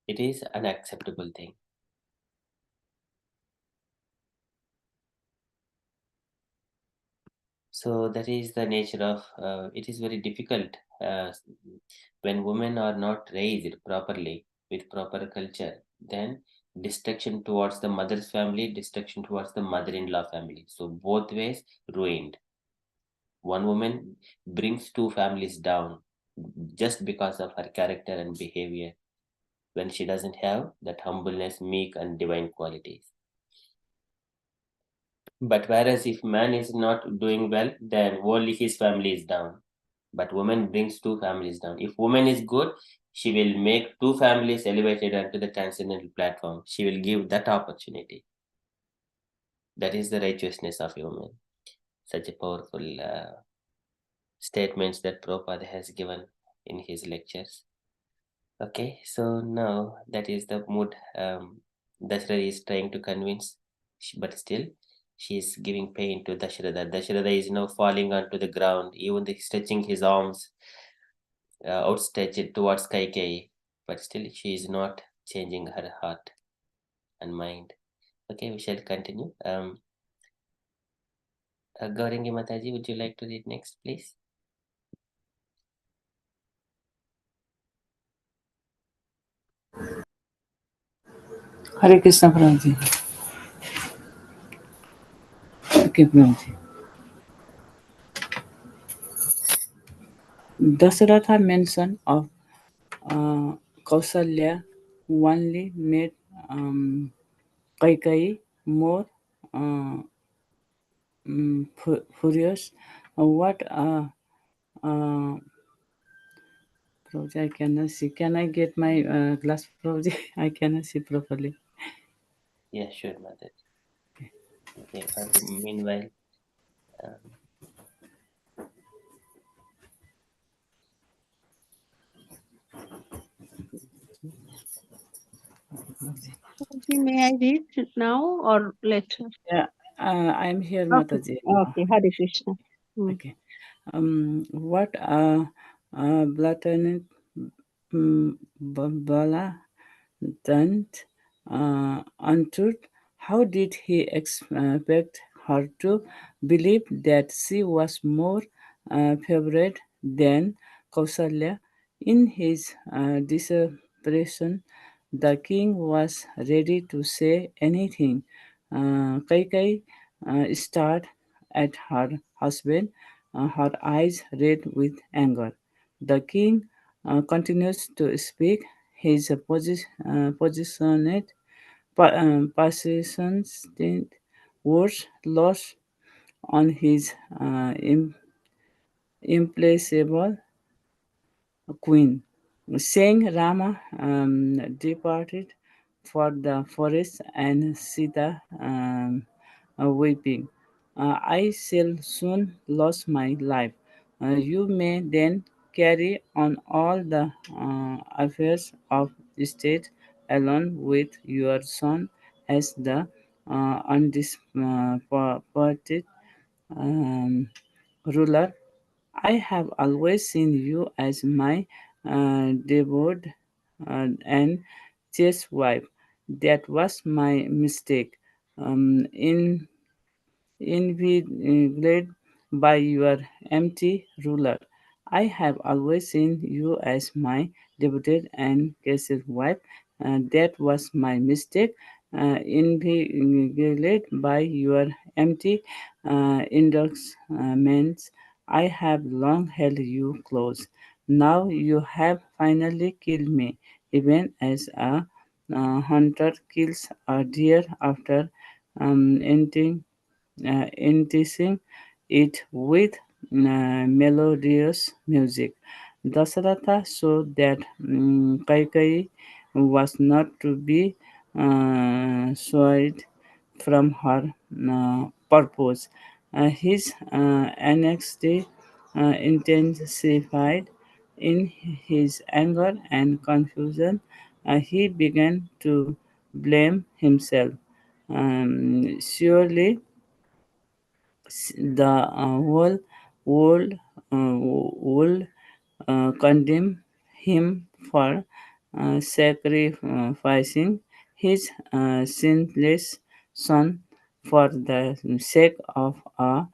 It is unacceptable thing. So that is the nature of it is very difficult when women are not raised properly with proper culture, then destruction towards the mother's family, destruction towards the mother-in-law family. So both ways ruined. One woman brings two families down. just because of her character and behavior, when she doesn't have that humbleness, meek and divine qualities. But whereas if man is not doing well, then only his family is down. But woman brings two families down. If woman is good, she will make two families elevated onto the transcendental platform. She will give that opportunity. That is the righteousness of a woman. Such a powerful statements that Prabhupada has given in his lectures. Okay, so now that is the mood Dasharatha is trying to convince, but still she is giving pain to Dasharatha. Dasharatha is now falling onto the ground, even stretching his arms outstretched towards Kaikeyi, but still she is not changing her heart and mind. Okay, we shall continue. Gaurangi Mataji, would you like to read next, please? Hare Krishna, Prabhuji. Okay, Prabhuji. Dasharatha mention of Kausalya only made Kaikeyi more furious. What Prabhuji, I cannot see. Can I get my glass, Prabhuji? I cannot see properly. Yeah, sure, Mataji. Okay, meanwhile, May I read it now or later? Yeah, I'm here, Okay, Mataji. okay, Hare Krishna. Okay. What blatant Bala don't untruth. How did he expect her to believe that she was more favored than Kausalya? In his desperation, the king was ready to say anything. Kaikai stared at her husband, her eyes red with anger. The king continues to speak his persistent words lost on his implacable queen, saying Rama departed for the forest and Sita weeping. I shall soon lose my life. You may then carry on all the affairs of state along with your son as the undisputed ruler. I have always seen you as my devoted and chaste wife. That was my mistake. In invaded by your empty ruler. I have always seen you as my devoted and cautious wife. That was my mistake. Invaded by your empty indulgence. I have long held you close. Now you have finally killed me, even as a hunter kills a deer after ending enticing it with melodious music. Dasharatha saw that Kaikeyi was not to be swayed from her purpose. His anxiety intensified in his anger and confusion. He began to blame himself. Surely the whole world will condemn him for sacrificing his sinless son for the sake of a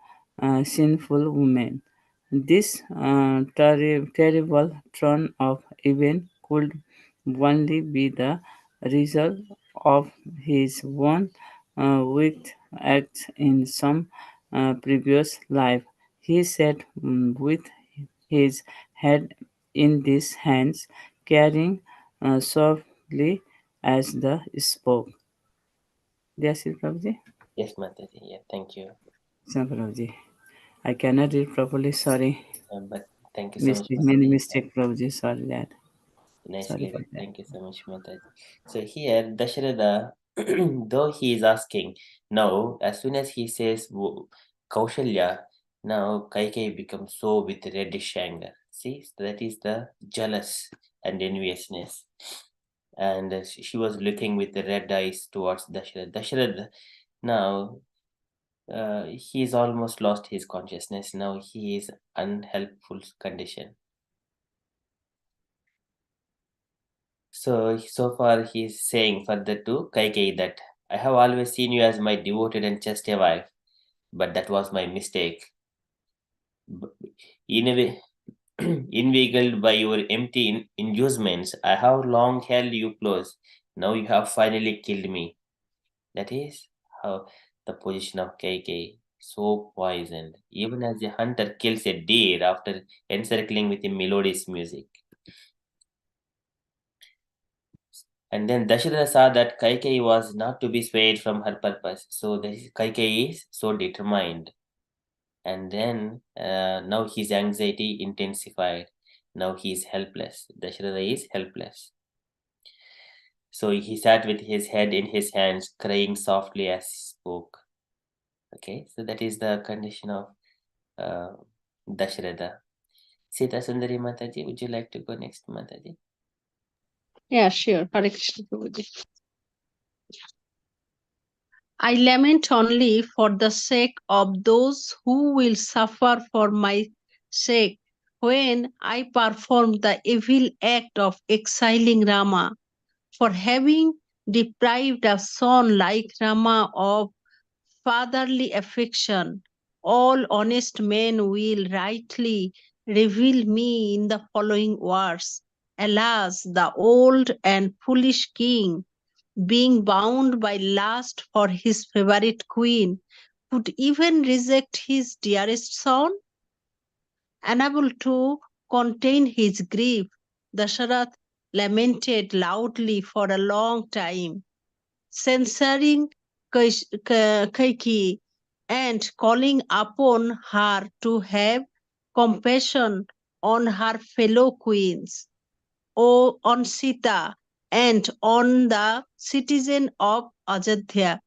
sinful woman. This terrible turn of event could only be the result of his own wicked acts in some previous life. He sat with his head in these hands, carrying softly as the spoke. Yes, Prabhuji? Yes, Mataji. Yeah, thank you. So, Prabhuji. I cannot read properly, sorry. But thank you so much, Many Mataji. mistake, Prabhuji, sorry that. Nicely Sorry for read. that. Thank you so much, Mataji. So here, Dasharatha, though he is asking, now, as soon as he says Kaushalya, now Kaikai becomes so with reddish anger. See, so that is the jealous and enviousness. And she was looking with the red eyes towards Dasharatha. Dasharatha, now, he's almost lost his consciousness. Now he is unhelpful condition. So far he's saying further to Kaikei that I have always seen you as my devoted and just a wife, but that was my mistake. Inveigled by your empty inducements, I have long held you close. Now you have finally killed me. That is how the position of Kaikei, so poisoned, even as a hunter kills a deer after encircling with a melodious music. And then Dasharatha saw that Kaikei was not to be swayed from her purpose. So Kaikei is so determined. And then now his anxiety intensified. Now he is helpless. Dasharatha is helpless. So he sat with his head in his hands, crying softly as he spoke. Okay, so that is the condition of Dasharatha. Sita Sundari Mataji, would you like to go next, Mataji? Yeah, sure. Hare Krishna Prabhuji. I lament only for the sake of those who will suffer for my sake when I perform the evil act of exiling Rama, for having deprived a son like Rama of fatherly affection. All honest men will rightly reveal me in the following words. Alas, the old and foolish king, being bound by lust for his favorite queen, could even reject his dearest son? Unable to contain his grief, Dasharatha lamented loudly for a long time, censuring Kaikeyi and calling upon her to have compassion on her fellow queens, on Sita and on the citizen of Ajodhya.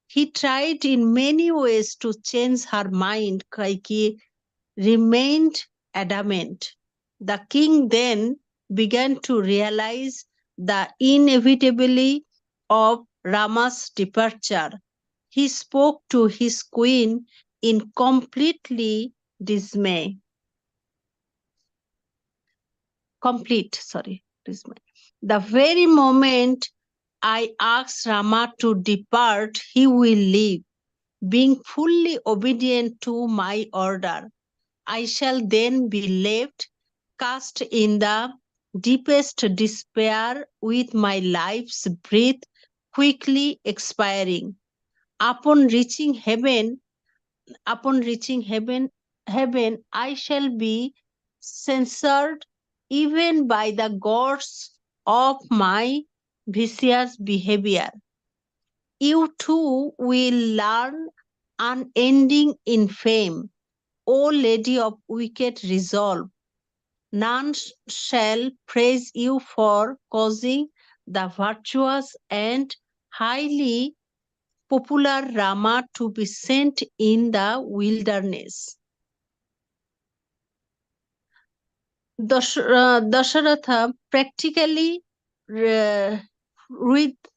He tried in many ways to change her mind. Kaikeyi remained adamant. The king then began to realize the inevitability of Rama's departure. He spoke to his queen in complete dismay. The very moment I ask Rama to depart, he will leave, being fully obedient to my order. I shall then be left cast in the deepest despair with my life's breath quickly expiring. Upon reaching heaven, I shall be censured even by the gods of my vicious behavior. You too will learn unending infamy, O Lady of wicked resolve. None shall praise you for causing the virtuous and highly popular Rama to be sent in the wilderness. Dasharatha practically writhed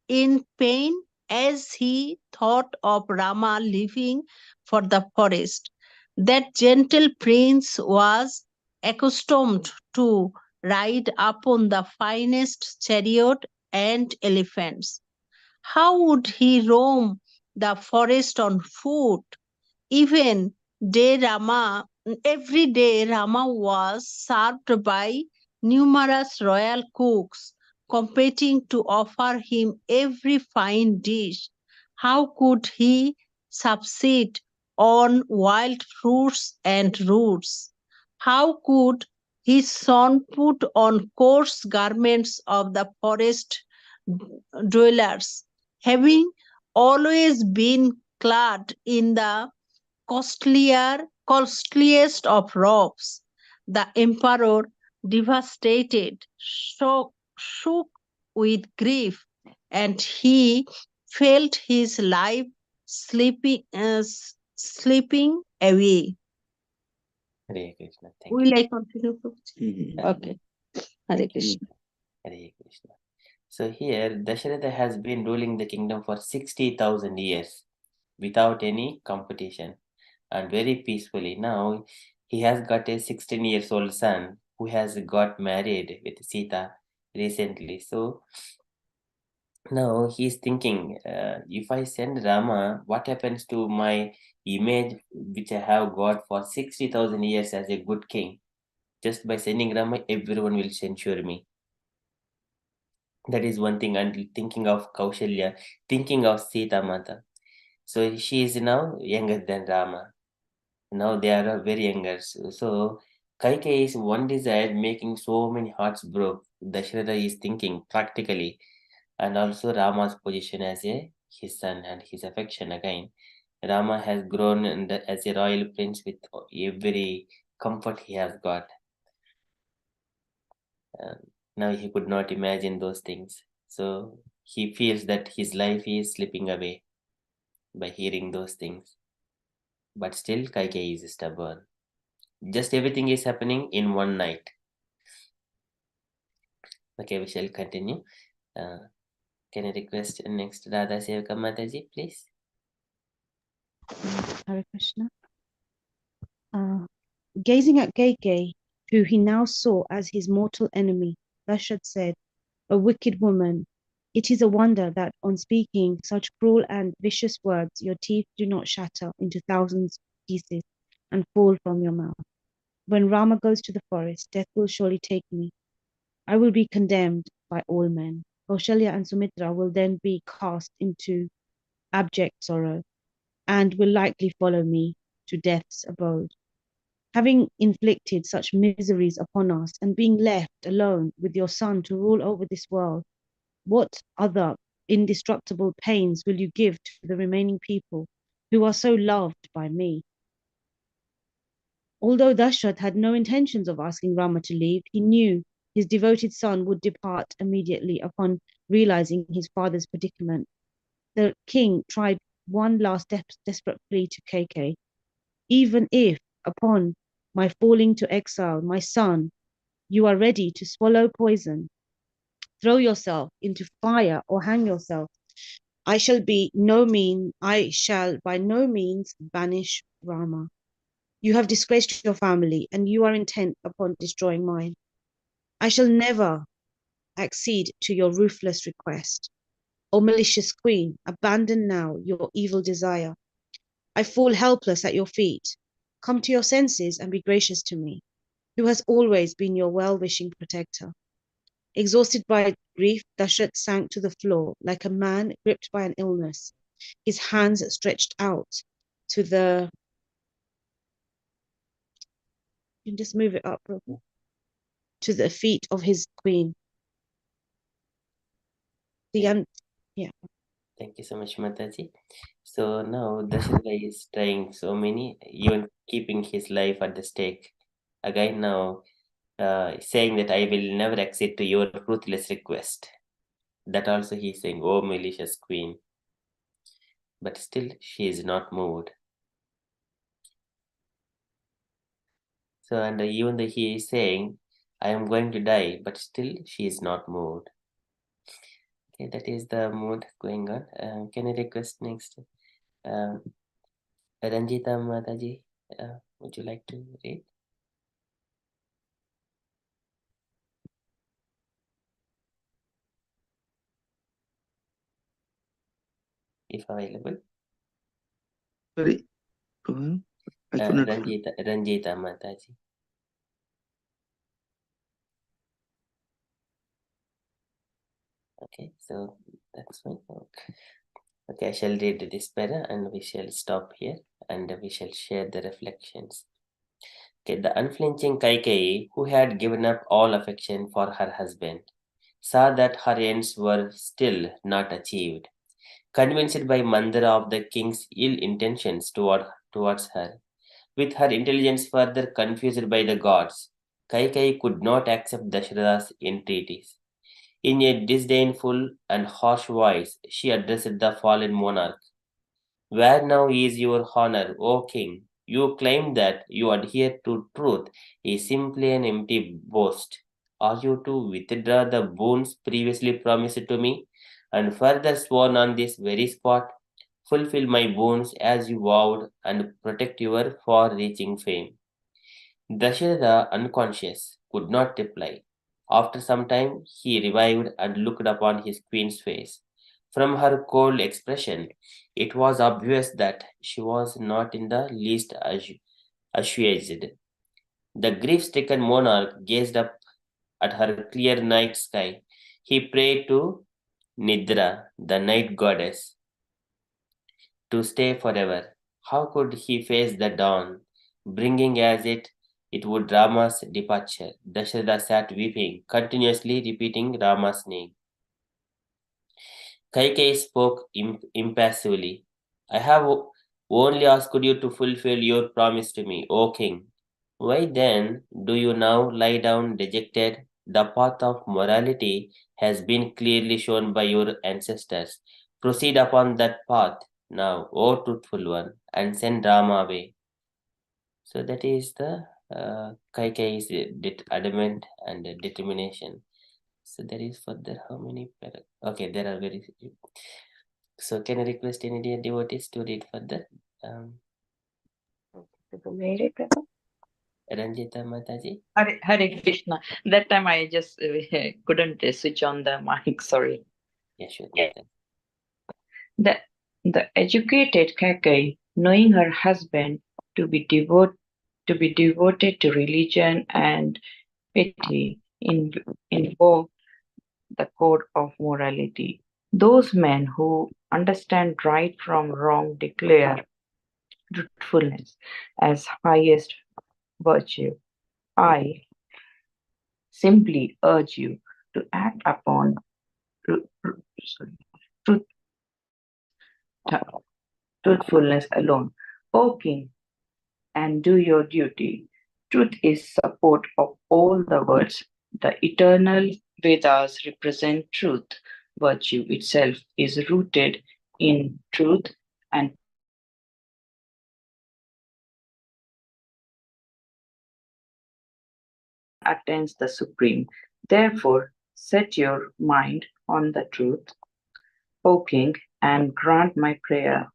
in pain as he thought of Rama leaving for the forest. That gentle prince was accustomed to ride upon the finest chariot and elephants. How would he roam the forest on foot? Even every day Rama was served by numerous royal cooks, competing to offer him every fine dish. How could he subsist on wild fruits and roots? How could his son put on coarse garments of the forest dwellers, having always been clad in the costliest of robes. The emperor, devastated, shook with grief, and he felt his life slipping away. Hare Krishna. Thank Will you. I continue? Prabhuji? Mhm. Okay. Hare Krishna. Hare Krishna. So here, Dasharatha has been ruling the kingdom for 60,000 years without any competition and very peacefully. Now, he has got a 16 years old son who has got married with Sita recently. So now he's thinking, if I send Rama, what happens to my image which I have got for 60,000 years as a good king? Just by sending Rama, everyone will censure me. That is one thing. And thinking of Kaushalya, thinking of Sita Mata. So she is now younger than Rama. Now they are very younger. So Kaikeyi is one desire making so many hearts broke. Dasharatha is thinking practically, and also Rama's position as his son and his affection again. Rama has grown as a royal prince with every comfort he has got. Now he could not imagine those things. So he feels that his life is slipping away by hearing those things. But still, Kaikeyi is stubborn. Just everything is happening in one night. Okay, we shall continue. Can I request next Radha Sevaka Mataji, please? Hare Krishna. Gazing at Kaikeyi, who he now saw as his mortal enemy, Dasharatha said, "A wicked woman, it is a wonder that on speaking such cruel and vicious words your teeth do not shatter into thousands of pieces and fall from your mouth. When Rama goes to the forest, death will surely take me. I will be condemned by all men. Kaushalya and Sumitra will then be cast into abject sorrow and will likely follow me to death's abode. Having inflicted such miseries upon us and being left alone with your son to rule over this world, what other indestructible pains will you give to the remaining people who are so loved by me?" Although Dashrath had no intentions of asking Rama to leave, he knew his devoted son would depart immediately upon realizing his father's predicament. The king tried one last desperate plea to Kaikeyi. "Even if, upon my falling to exile, my son, you are ready to swallow poison, throw yourself into fire, or hang yourself, I shall by no means banish Rama. You have disgraced your family, and you are intent upon destroying mine. I shall never accede to your ruthless request. O malicious queen, abandon now your evil desire. I fall helpless at your feet. Come to your senses and be gracious to me, who has always been your well-wishing protector." Exhausted by grief, Dashrath sank to the floor like a man gripped by an illness, his hands stretched out to the... You can just move it up, to the feet of his queen. Yeah. Thank you so much, Mataji. So now Dasharatha is trying so many, even keeping his life at the stake. Again now, saying that I will never accede to your ruthless request. That also he is saying, "Oh, malicious queen." But still, she is not moved. So, and even though he is saying, "I am going to die," but still she is not moved. Okay, that is the mood going on. Can I request next? Ranjita Mataji, would you like to read? If available. Sorry, I could not. Ranjita Mataji. Okay, so that's fine. Okay, I shall read this para and we shall stop here and we shall share the reflections. The unflinching Kaikeyi, who had given up all affection for her husband, saw that her ends were still not achieved. Convinced by Mandara of the king's ill intentions towards her, with her intelligence further confused by the gods, Kaikeyi could not accept Dasharatha's entreaties. In a disdainful and harsh voice, she addressed the fallen monarch. Where now is your honor, O king? You claim that you adhere to truth is simply an empty boast. Are you to withdraw the boons previously promised to me, and further sworn on this very spot? Fulfill my boons as you vowed, and protect your far-reaching fame. Dasharatha, unconscious, could not reply. After some time, he revived and looked upon his queen's face. From her cold expression, it was obvious that she was not in the least assuaged. The grief-stricken monarch gazed up at her clear night sky. He prayed to Nidra, the night goddess, to stay forever. How could he face the dawn, bringing as it would Rama's departure? Dasharatha sat weeping, continuously repeating Rama's name. Kaikeyi spoke impassively. I have only asked you to fulfill your promise to me, O king. Why then do you now lie down dejected? The path of morality has been clearly shown by your ancestors. Proceed upon that path now, O truthful one, and send Rama away. So that is the Kaikeyi's adamant and determination. So there is further how many okay, there are very few. So can I request any dear devotees to read further? Ranjita Mataji. Hare Krishna. That time I just couldn't switch on the mic. Sorry. Yeah, sure. The educated Kaikeyi, knowing her husband to be devoted to religion and piety, invoked the code of morality. Those men who understand right from wrong declare truthfulness as highest virtue. I simply urge you to act upon truthfulness alone. O king, and do your duty. Truth is support of all the words. The eternal Vedas represent truth. Virtue itself is rooted in truth, and attains the supreme. Therefore, set your mind on the truth, O king, and grant my prayer.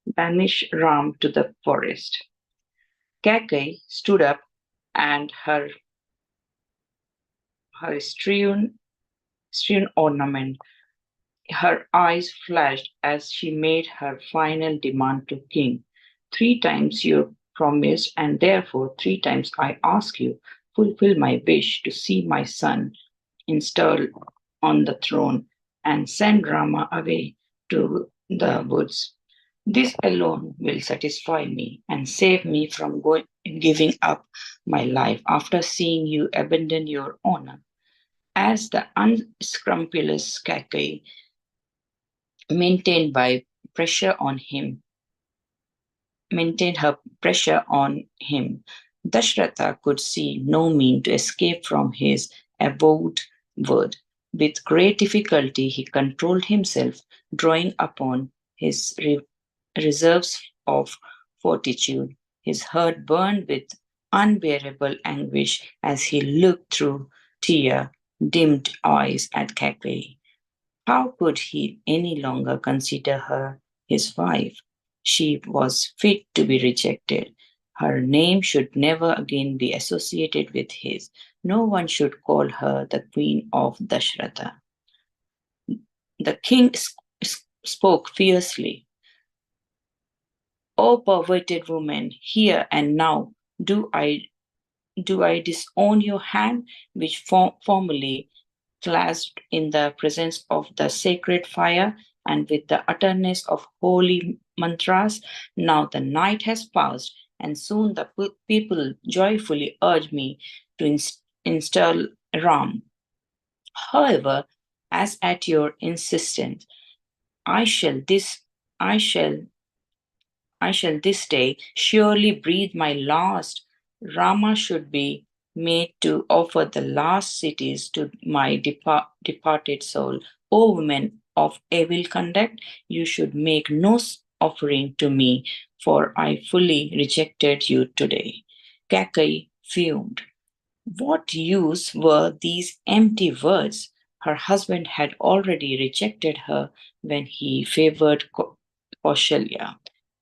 Banish Ram to the forest. Kaikeyi stood up, and her strewn ornament, her eyes flashed as she made her final demand to king. 3 times you promised, and therefore 3 times I ask you, fulfill my wish to see my son installed on the throne and send Rama away to the woods. This alone will satisfy me and save me from giving up my life after seeing you abandon your honor. As the unscrupulous Kaikeyi maintained her pressure on him, Dasharatha could see no means to escape from his avowed word. With great difficulty, he controlled himself, drawing upon his reserves of fortitude. His heart burned with unbearable anguish as he looked through tear-dimmed eyes at Kaikeyi. How could he any longer consider her his wife? She was fit to be rejected. Her name should never again be associated with his. No one should call her the queen of Dasharatha. The king spoke fiercely. O perverted woman, here and now do I disown your hand, which formerly clasped in the presence of the sacred fire? and with the utterness of holy mantras. Now the night has passed, and soon the people joyfully urge me to install Ram. However, as at your insistence, I shall this I shall this day surely breathe my last. Rama should be made to offer the last cities to my departed soul. O women of evil conduct, you should make no offering to me, for I fully rejected you today. Kakai fumed. What use were these empty words? Her husband had already rejected her when he favored Kaushalya.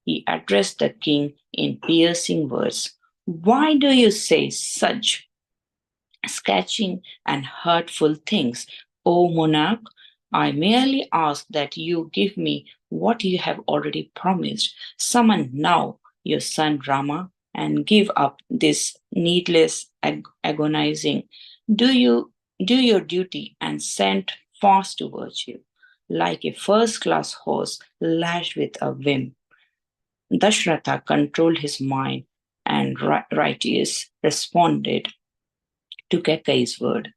He addressed the king in piercing words. Why do you say such sketching and hurtful things? O monarch, I merely ask that you give me what you have already promised. Summon now your son Rama and give up this needless agonizing. Do your duty and send fast to virtue, like a first-class horse lashed with a whim. Dashratha controlled his mind and righteous responded to Kakai's word.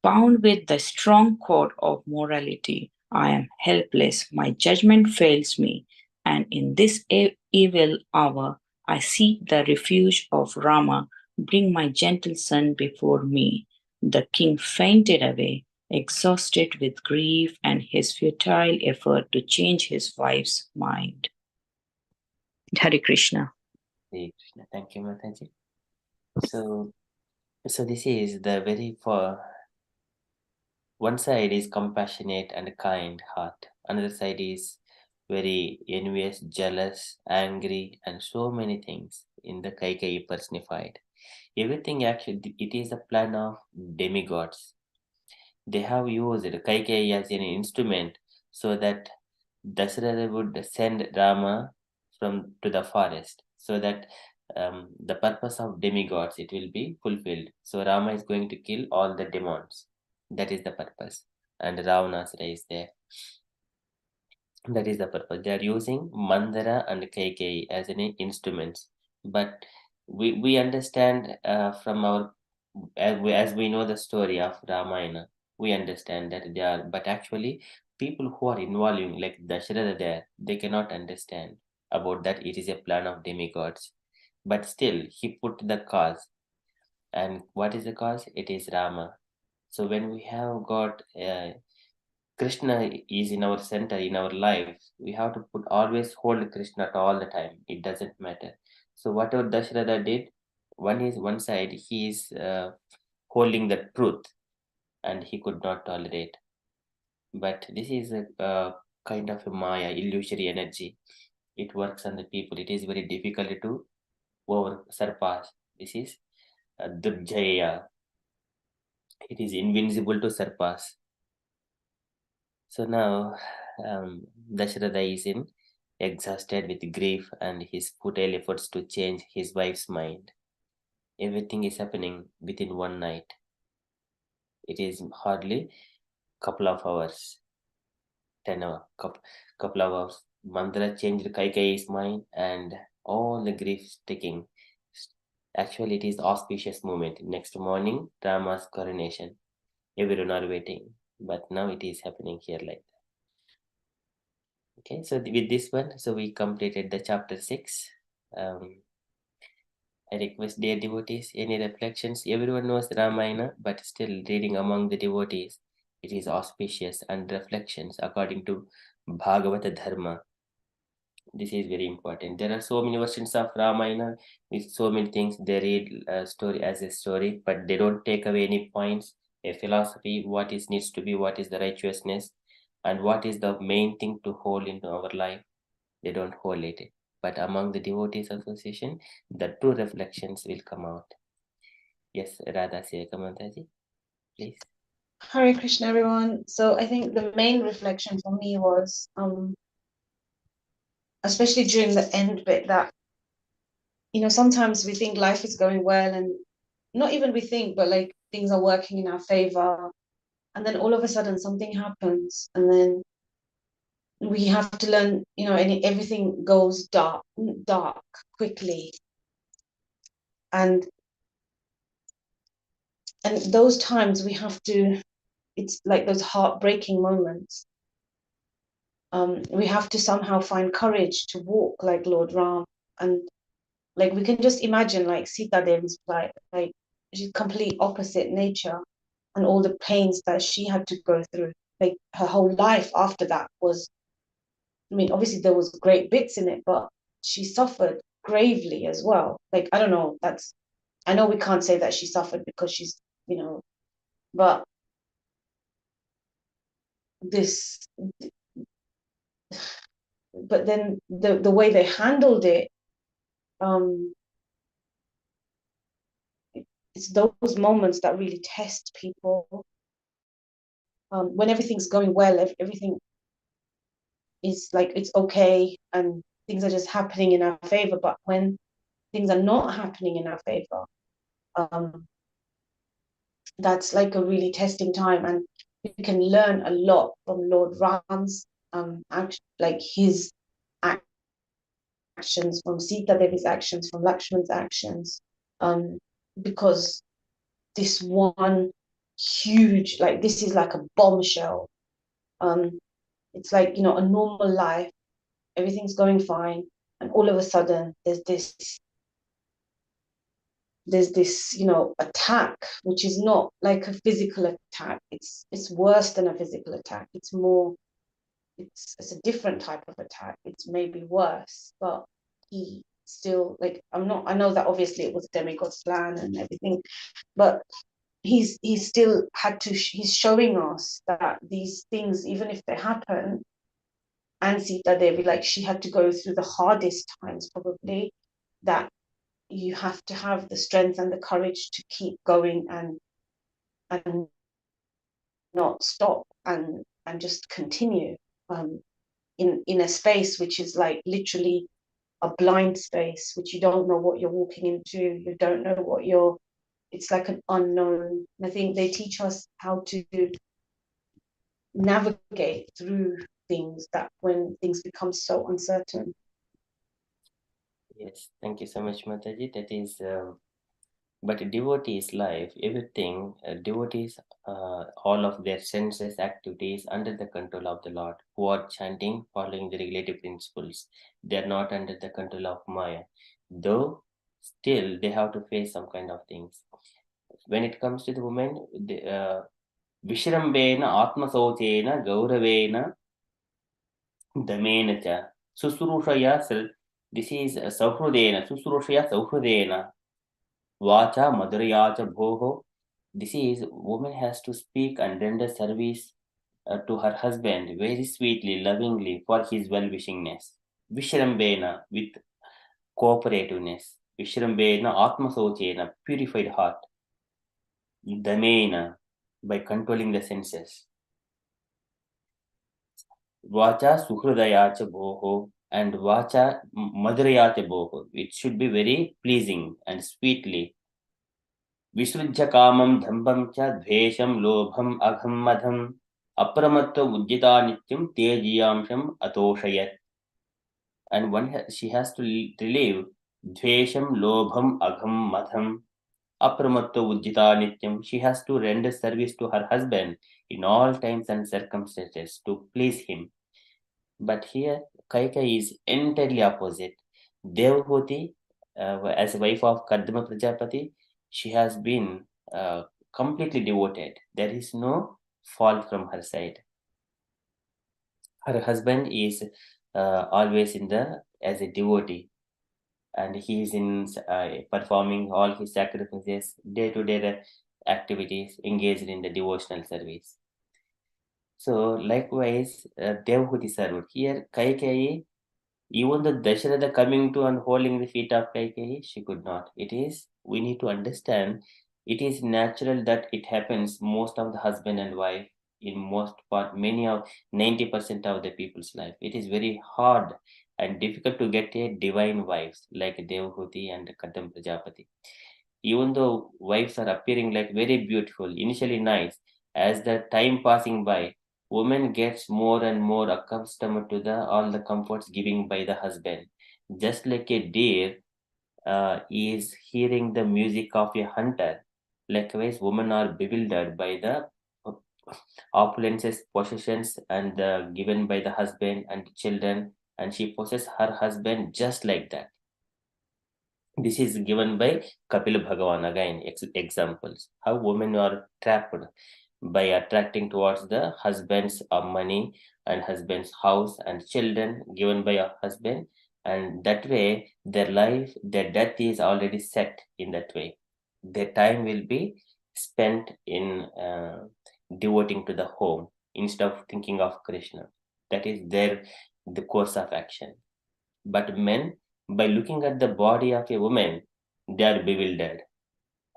Bound with the strong cord of morality, I am helpless, my judgment fails me, and in this evil hour I seek the refuge of Rama. Bring my gentle son before me. The king fainted away, exhausted with grief and his futile effort to change his wife's mind. Hare Krishna. Hare Krishna. Thank you, Mataji. So this is the very far. One side is compassionate and kind heart. Another side is very envious, jealous, angry, and so many things in the Kaikai personified. Everything actually, it is a plan of demigods. They have used Kaikai as an instrument so that Dasharatha would send Rama to the forest, so that the purpose of demigods it will be fulfilled. So Rama is going to kill all the demons. That is the purpose, and Ravanasura is there. That is the purpose. They are using Mandara and Kaikai as an instruments, but we understand from our as we know the story of Ramayana, we understand that they are, but actually people who are involving like Dasharatha there, they cannot understand about that it is a plan of demigods. But still he put the cause. And what is the cause? It is Rama. So when we have got Krishna is in our center, in our life, we have to put always hold Krishna all the time. It doesn't matter. So whatever Dasharatha did, one side he is holding the truth, and he could not tolerate. But this is a kind of a Maya, illusory energy. It works on the people. It is very difficult to surpass. This is Durjaya. It is invincible to surpass. So now Dasharatha is exhausted with grief and his futile efforts to change his wife's mind. Everything is happening within one night. It is hardly couple of hours, 10 hours, couple of hours. Mandara changed Kaikai's mind and all the grief taking. Actually, it is auspicious moment. Next morning, Rama's coronation. Everyone are waiting, but now it is happening here like that. Okay, so with this one, so we completed the chapter 6. I request dear devotees, any reflections? Everyone knows Ramayana, but still reading among the devotees, it is auspicious and reflections according to Bhagavata Dharma. This is very important. There are so many versions of Ramayana with so many things. They read a story as a story, but they don't take away any points, a philosophy, what is needs to be, what is the righteousness, and what is the main thing to hold into our life. They don't hold it. But among the devotees association, the true reflections will come out. Yes, Radha Sekamantaji, please. Hare Krishna, everyone. So I think the main reflection for me was, especially during the end bit, that, sometimes we think life is going well, and not even we think, but like things are working in our favor. And then all of a sudden something happens, and then we have to learn, and everything goes dark quickly. And those times we have to, it's like those heartbreaking moments. We have to somehow find courage to walk like Lord Ram. And like we can just imagine like Sita Devi's like she's complete opposite nature, and all the pains that she had to go through. Like her whole life after that was, I mean, obviously there was great bits in it, but she suffered gravely as well. Like, I don't know, I know we can't say that she suffered because she's, but but then the way they handled it, it's those moments that really test people. When everything's going well, everything is like it's okay, and things are just happening in our favor. But when things are not happening in our favor, that's like a really testing time, and we can learn a lot from Lord Ram's like his actions, from Sita Devi's actions, from Lakshman's actions, because this one huge, like this is like a bombshell. It's like, a normal life, everything's going fine, and all of a sudden there's this attack, which is not like a physical attack. It's worse than a physical attack. It's a different type of attack. It's maybe worse, but he still, like, I know that obviously it was demigod's plan and everything, but he's still he's showing us that these things, even if they happen, and Sita Devi, like, she had to go through the hardest times probably, that you have to have the strength and the courage to keep going and not stop and just continue in a space which is like literally a blind space, which you don't know what you're walking into. You don't know it's like an unknown. I think they teach us how to navigate through things, that when things become so uncertain. Yes, thank you so much, Mataji. That is, but devotees' life, everything, devotees, all of their senses, activities under the control of the Lord, who are chanting, following the regulative principles. They are not under the control of Maya. Though, still, they have to face some kind of things. When it comes to the women, Vishrambena, Atmasauchena, Gauravena, Damena cha, Susrushaya, this is Sauhrudena, Susrushaya Sauhrudena, Vacha Madhuraya cha Bhoho. This is, woman has to speak and render service to her husband very sweetly, lovingly, for his well-wishingness. Vishrambena, with cooperativeness. Vishrambena, Atmasauchena, purified heart. Damena, by controlling the senses. Vacha Suhridaya cha Bhoho, and Vacha Madhuraya cha Bhoho. It should be very pleasing and sweetly. Visrujya Kamam Dhambam cha Dvesham Lobham Agham Madham Apramatva Ujjita Nityam Tejiyamsham Atoshayat. And she has to relieve Dvesham Lobham Agham Madham Apramatva Ujjita Nityam. She has to render service to her husband in all times and circumstances to please him. But here, Kaikeyi is entirely opposite. Devhuti, as a wife of Kardama Prajapati, she has been completely devoted. There is no fault from her side. Her husband is always as a devotee, and he is in performing all his sacrifices, day-to-day activities, engaged in the devotional service. So likewise, Devhuti served. Here, Kaikeyi, even the Dasharatha coming to and holding the feet of Kaikeyi, she could not. We need to understand, it is natural that it happens most of the husband and wife, in most part, 90% of the people's life. It is very hard and difficult to get a divine wives like Devhuti and Kadam Prajapati. Even though wives are appearing like very beautiful, initially nice, as the time passing by, woman gets more and more accustomed to all the comforts given by the husband. Just like a deer is hearing the music of a hunter, likewise, women are bewildered by the opulences, possessions, and given by the husband and children, and she possesses her husband just like that. This is given by Kapila Bhagavan again, examples. How women are trapped by attracting towards the husband's money and husband's house and children given by a husband, and that way their life, their death is already set in that way. Their time will be spent in devoting to the home instead of thinking of Krishna. That is the course of action. But men, by looking at the body of a woman, they are bewildered,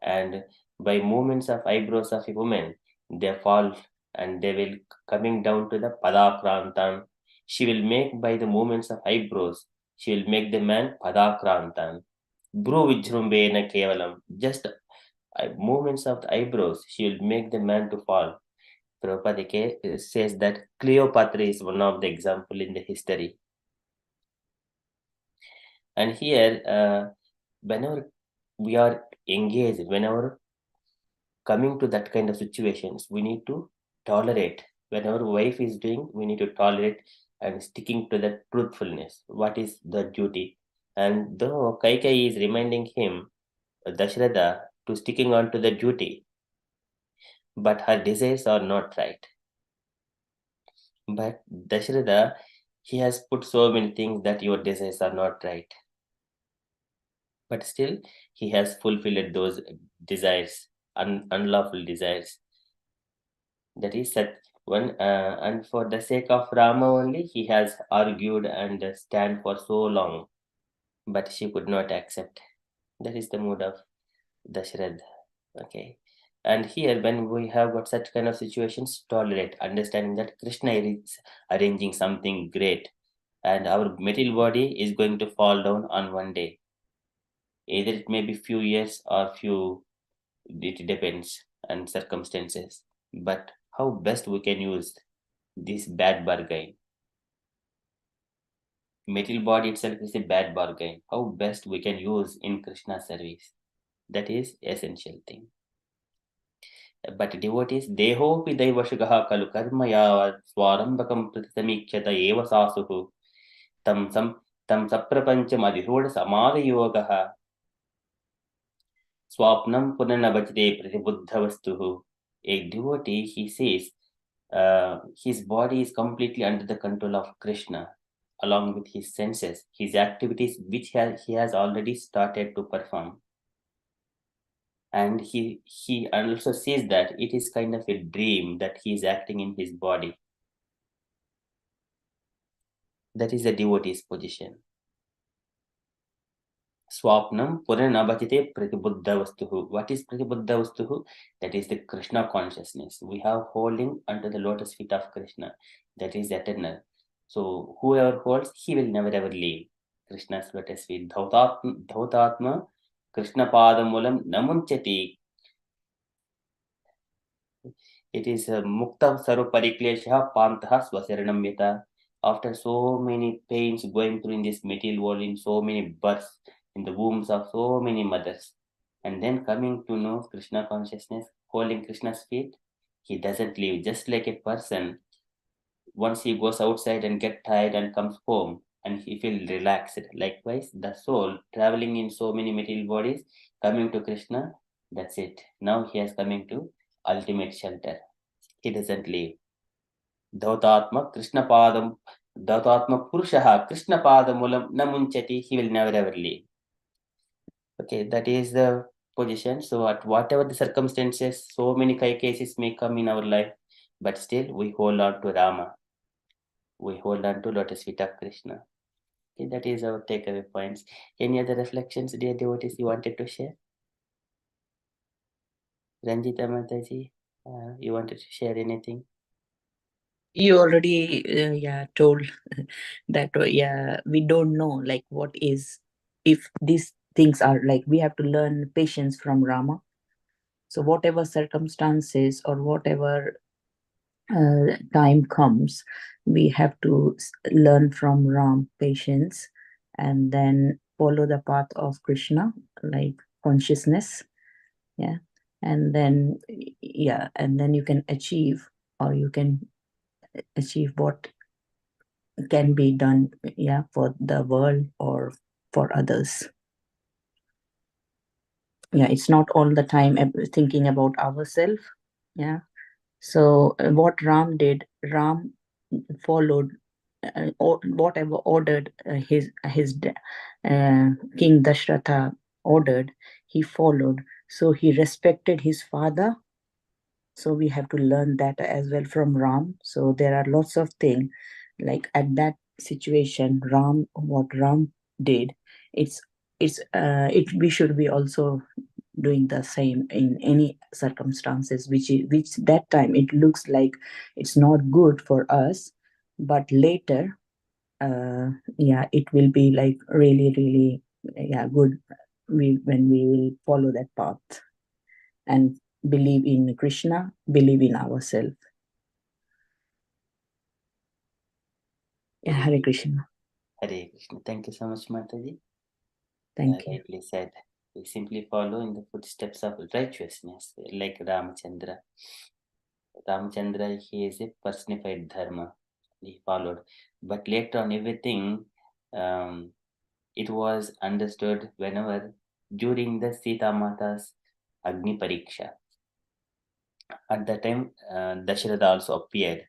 and by movements of eyebrows of a woman, they fall and they will coming down to the padakrantam. She will make by the movements of eyebrows, she will make the man padakrantam. Bru vijrumbena kevalam. Just movements of the eyebrows, she will make the man to fall. Prabhupada says that Cleopatra is one of the example in the history. And here, whenever we are engaged, whenever coming to that kind of situations, we need to tolerate. When our wife is doing, we need to tolerate and sticking to the truthfulness. What is the duty? And though Kaikai is reminding him, Dasharatha, to sticking on to the duty, but her desires are not right. But Dasharatha, he has put so many things that your desires are not right. But still, he has fulfilled those desires, unlawful desires. That is Sat one, and for the sake of Rama only, he has argued and stand for so long, but she could not accept. That is the mood of Dasharad. Okay. And here, when we have got such kind of situations, tolerate, understanding that Krishna is arranging something great, and our material body is going to fall down on one day. Either it may be few years or few, it depends on circumstances. But how best we can use this bad bargain? Material body itself is a bad bargain. How best we can use in Krishna's service? That is essential thing. But devotees, deho pi daivashagaha kalu karma yavat swarambakam pratisamikshata eva sasuhu tam saprapancham adhiroda samadha yogaha swapnam punanavachde pratibuddhavastuhu. A devotee, he says, his body is completely under the control of Krishna, along with his senses, his activities, which he has already started to perform. And he also says that it is kind of a dream that he is acting in his body. That is a devotee's position. Swapnam puranabhatite pratibuddhavastuhu. What is pratibuddhavastuhu? That is the Krishna consciousness. We have holding under the lotus feet of Krishna. That is eternal. So whoever holds, he will never ever leave Krishna's lotus feet. Dhautatma Krishna padamulam namunchati. It is mukta saru pariklesha pantaha swasaranam yata. After so many pains going through in this material world, in so many births, in the wombs of so many mothers, and then coming to know Krishna consciousness, holding Krishna's feet, he doesn't leave. Just like a person, once he goes outside and get tired and comes home, and he feels relaxed. Likewise, the soul traveling in so many material bodies, coming to Krishna, that's it. Now he is coming to ultimate shelter. He doesn't leave. Dhautatma Krishna Padam, Dhautatma Purushaha Krishna Padamulam Namunchati, he will never ever leave. Okay, that is the position. So at whatever the circumstances, so many cases may come in our life, but still we hold on to Rama. We hold on to lotus feet of Krishna. Okay, that is our takeaway points. Any other reflections, dear devotees, you wanted to share? Ranjita Mataji, you wanted to share anything? You already told that we don't know like what is, if these things are like, we have to learn patience from Rama. So whatever circumstances or whatever time comes, we have to learn from Ram patience and then follow the path of Krishna, like consciousness. Yeah. And then, yeah, and then you can achieve, or you can achieve what can be done, yeah, for the world or for others. Yeah, it's not all the time thinking about ourselves. Yeah. So what Ram did, Ram followed whatever ordered his King Dashratha ordered, he followed. So he respected his father. So we have to learn that as well from Ram. So there are lots of things like at that situation, what Ram did, it's we should be also doing the same in any circumstances which that time it looks like it's not good for us, but later yeah, it will be like really yeah, good when we will follow that path and believe in Krishna, believe in ourselves. Yeah, Hare Krishna. Hare Krishna. Thank you so much, Mataji. Thank you. Rightly said. We simply follow in the footsteps of righteousness, like Ramachandra. Ramachandra, he is a personified dharma. He followed. But later on, everything, it was understood whenever during the Sita Mata's Agni Pariksha. At that time, Dasharatha also appeared,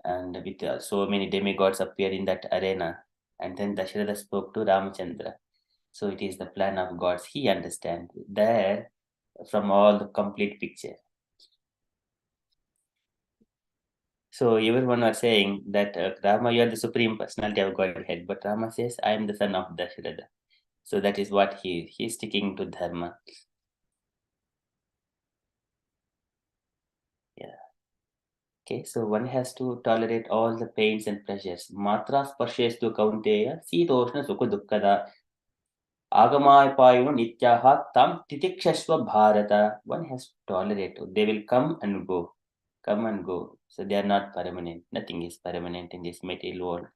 and with so many demigods appeared in that arena. And then Dasharatha spoke to Ramachandra. So it is the plan of gods. He understands there from all the complete picture. So everyone was saying that Rama, you are the supreme personality of Godhead, but Rama says, I am the son of Dasharatha. So that is what he is sticking to dharma. Yeah. Okay, so one has to tolerate all the pains and pleasures. Matra sparshestu kaunteya sitoshna sukha dukkada agamaya payunu nityaha tam titikshasva bharata. One has to tolerate. They will come and go. Come and go. So they are not permanent. Nothing is permanent in this material world.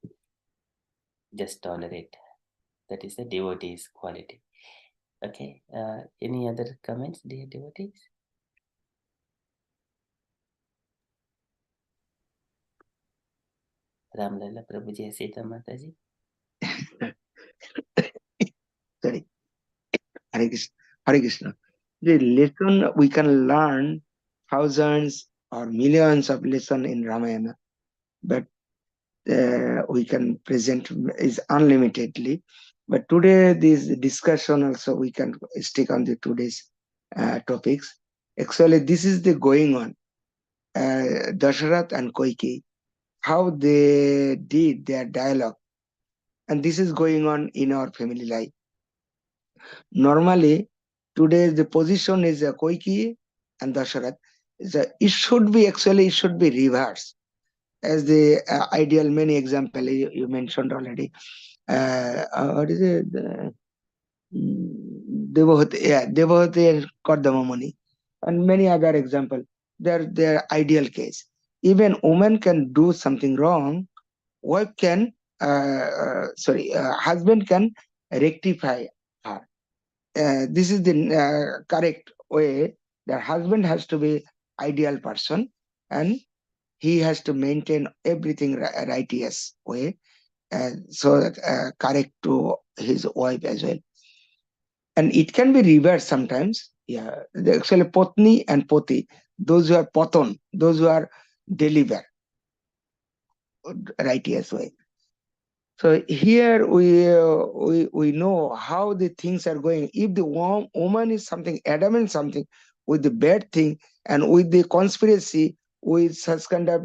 Just tolerate. That is the devotee's quality. Okay. Any other comments, dear devotees? Ramlala Prabhuji, Sita Mataji. Sorry. Hare Krishna. Hare Krishna. The lesson we can learn thousands or millions of lessons in Ramayana, but we can present is unlimitedly. But today, this discussion also we can stick on the today's topics. Actually, this is the going on. Dasharath and Koike, how they did their dialogue, and this is going on in our family life. Normally, today the position is Koike and Dasharath. It should be reversed as the ideal. Many example you mentioned already. What is it? Devahati and Kardamamani, and many other example. They're ideal case. Even woman can do something wrong, wife can, husband can rectify her. This is the correct way. The husband has to be ideal person, and he has to maintain everything righteous way, so that correct to his wife as well. And it can be reversed sometimes. Yeah, actually potni and poti, those who are poton, those who are deliver righteous way. So here we know how the things are going. If the woman is something adamant, something with the bad thing and with the conspiracy, with such kind of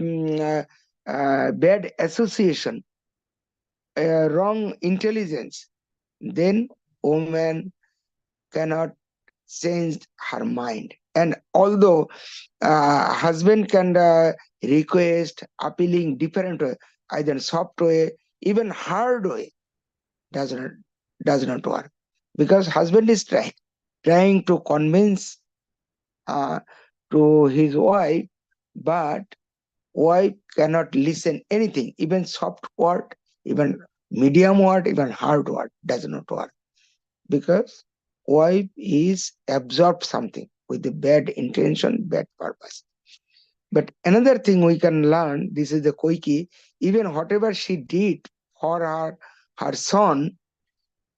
bad association, wrong intelligence, then woman cannot change her mind. And although husband can request appealing different way, either soft way, even hard way, does not work, because husband is trying to convince to his wife, but wife cannot listen anything, even soft word, even medium word, even hard word does not work, because wife is absorbed something with a bad intention, bad purpose. But another thing we can learn, this is the Koiki, even whatever she did for her son,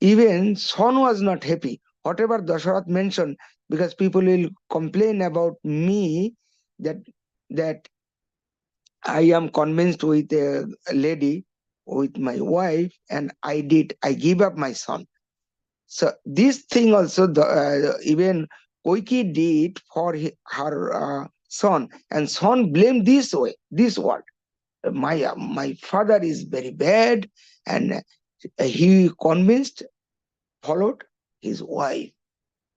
even son was not happy. Whatever Dasharath mentioned, because people will complain about me that that I am convinced with a lady, with my wife, and I give up my son. So this thing also, even Koiki did for her son, and son blamed this word. My father is very bad, and he followed his wife,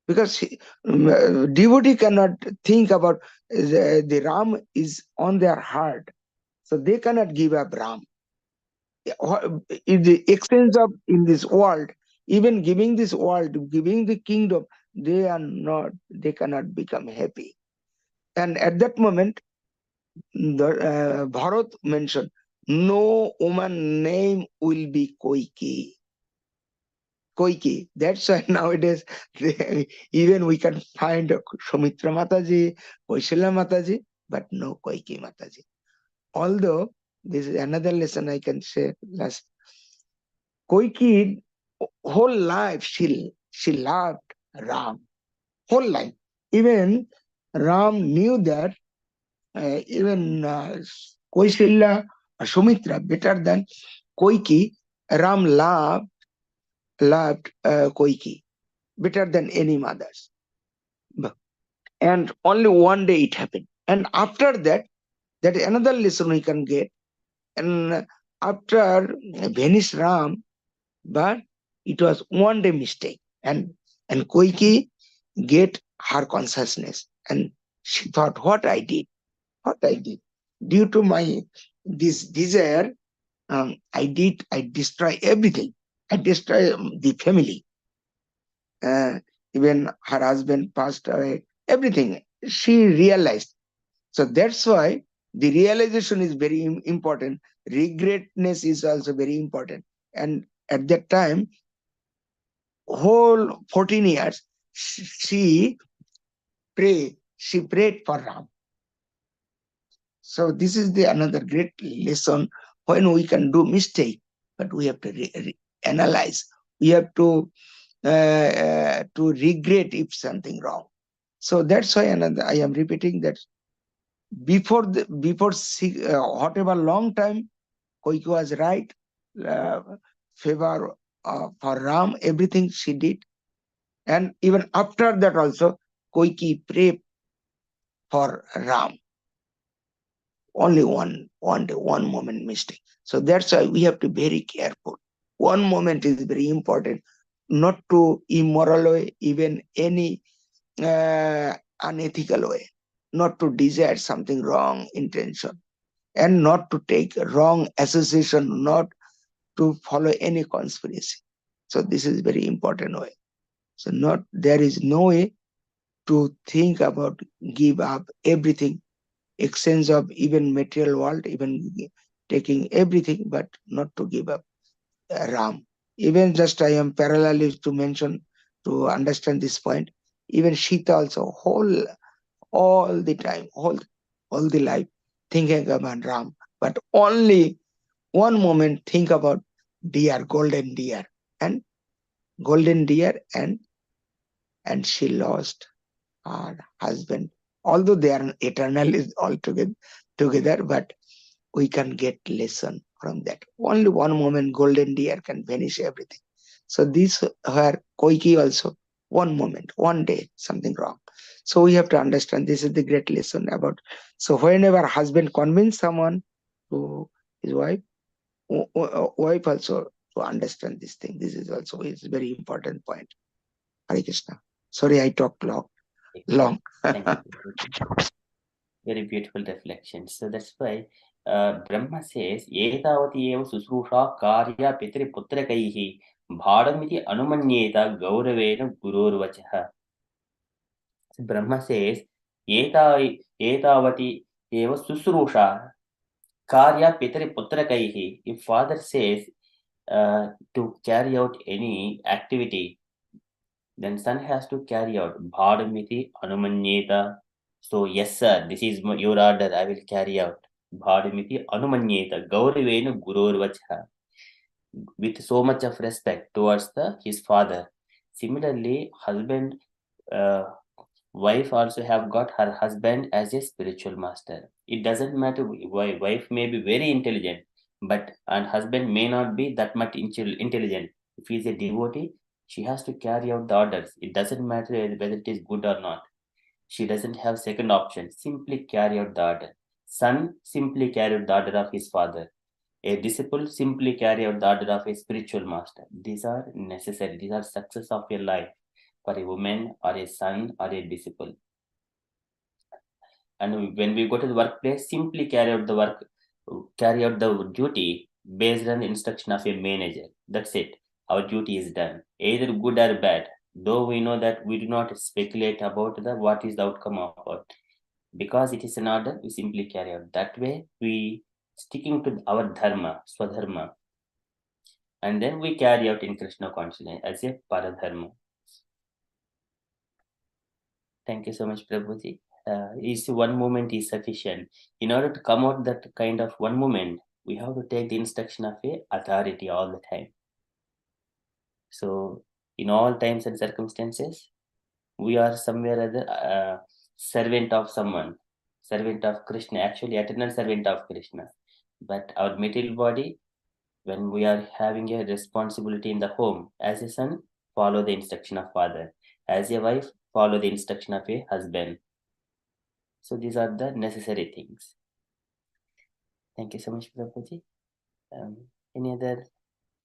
because devotee cannot think about the Ram is on their heart, so they cannot give up Ram. In the exchange of in this world, even giving this world, giving the kingdom, they cannot become happy. And at that moment, Bharat mentioned, no woman name will be Koiki. Koiki. That's why nowadays even we can find Sumitra Mataji, Kaushalya Mataji, but no Koiki Mataji. Although this is another lesson I can say. Last Koiki whole life she loved Ram. Whole life. Even Ram knew that even Kaushalya or Sumitra better than Koiki. Ram loved Koiki better than any mothers. And only one day it happened. And after that, that is another lesson we can get. And after vanished Ram, but it was one day mistake. And Koiki get her consciousness. And she thought, what I did. Due to my this desire, I destroy everything. I destroy the family. Even her husband passed away, everything she realized. So that's why the realization is very important. Regretness is also very important. And at that time, whole 14 years, she prayed for Ram. So this is the another great lesson. When we can do mistake, but we have to analyze. We have to regret if something wrong. So that's why I am repeating that before whatever long time, Koiki was right, favor for Ram, everything she did. And even after that also, Koiki prayed for Ram. Only one day, one moment mistake. So that's why we have to be very careful. One moment is very important, not to immoral way, even any unethical way, not to desire something wrong intention, and not to take wrong association, not to follow any conspiracy. So this is very important way. So there is no way to think about give up everything, exchange of even material world, even taking everything, but not to give up Ram. Even just I am parallel to mention to understand this point. Even Sita also all the time, all the life thinking about Ram, but only one moment think about golden deer, and golden deer, and she lost her husband. Although they are eternal is all together, but we can get lesson from that. Only one moment, golden deer can vanish everything. So this her Koiki also, one moment, one day, something wrong. So we have to understand this is the great lesson about. So whenever husband convince someone to his wife also to understand this thing. This is also is very important point. Hare Krishna. Sorry, I talked long. Thank you. Very beautiful reflection. So that's why Brahma says, "Etavati eva susrusha karya pitri putrakaihi bhadamiti anumanyeta gauravena gururvachah." Brahma says, Etavati eva susrusha. Karya Pitari Putra Kaihi. If father says to carry out any activity, then son has to carry out. Bhadamiti Anumanyeta. So, yes, sir, this is your order, I will carry out. Bhadamiti Anumanyeta. Gaurivenu Gururvacha. With so much of respect towards his father. Similarly, wife also have got her husband as a spiritual master. It doesn't matter, wife may be very intelligent, and husband may not be that much intelligent. If he is a devotee, she has to carry out the orders. It doesn't matter whether it is good or not. She doesn't have second option. Simply carry out the order. Son simply carry out the order of his father. A disciple simply carry out the order of a spiritual master. These are necessary. These are success of your life for a woman or a son or a disciple. And when we go to the workplace, simply carry out the duty based on the instruction of a manager. That's it. Our duty is done, either good or bad. Though we know that we do not speculate about what is the outcome of it. Because it is an order, we simply carry out. That way, we sticking to our dharma, swadharma, and then we carry out in Krishna consciousness as a paradharma. Thank you so much, Prabhuji. Is one moment is sufficient. In order to come out that kind of one moment, we have to take the instruction of a authority all the time. So, in all times and circumstances, we are somewhere other servant of someone, servant of Krishna, actually eternal servant of Krishna. But our material body, when we are having a responsibility in the home, as a son, follow the instruction of father. As a wife, follow the instruction of a husband. So these are the necessary things. Thank you so much, Prabhuji. Any other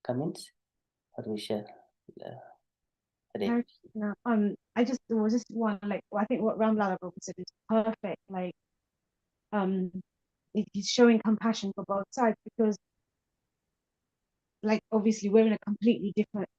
comments? Or we shall No, I just there was just one I think what Ramlala Prabhu said is perfect. He's showing compassion for both sides because obviously we're in a completely different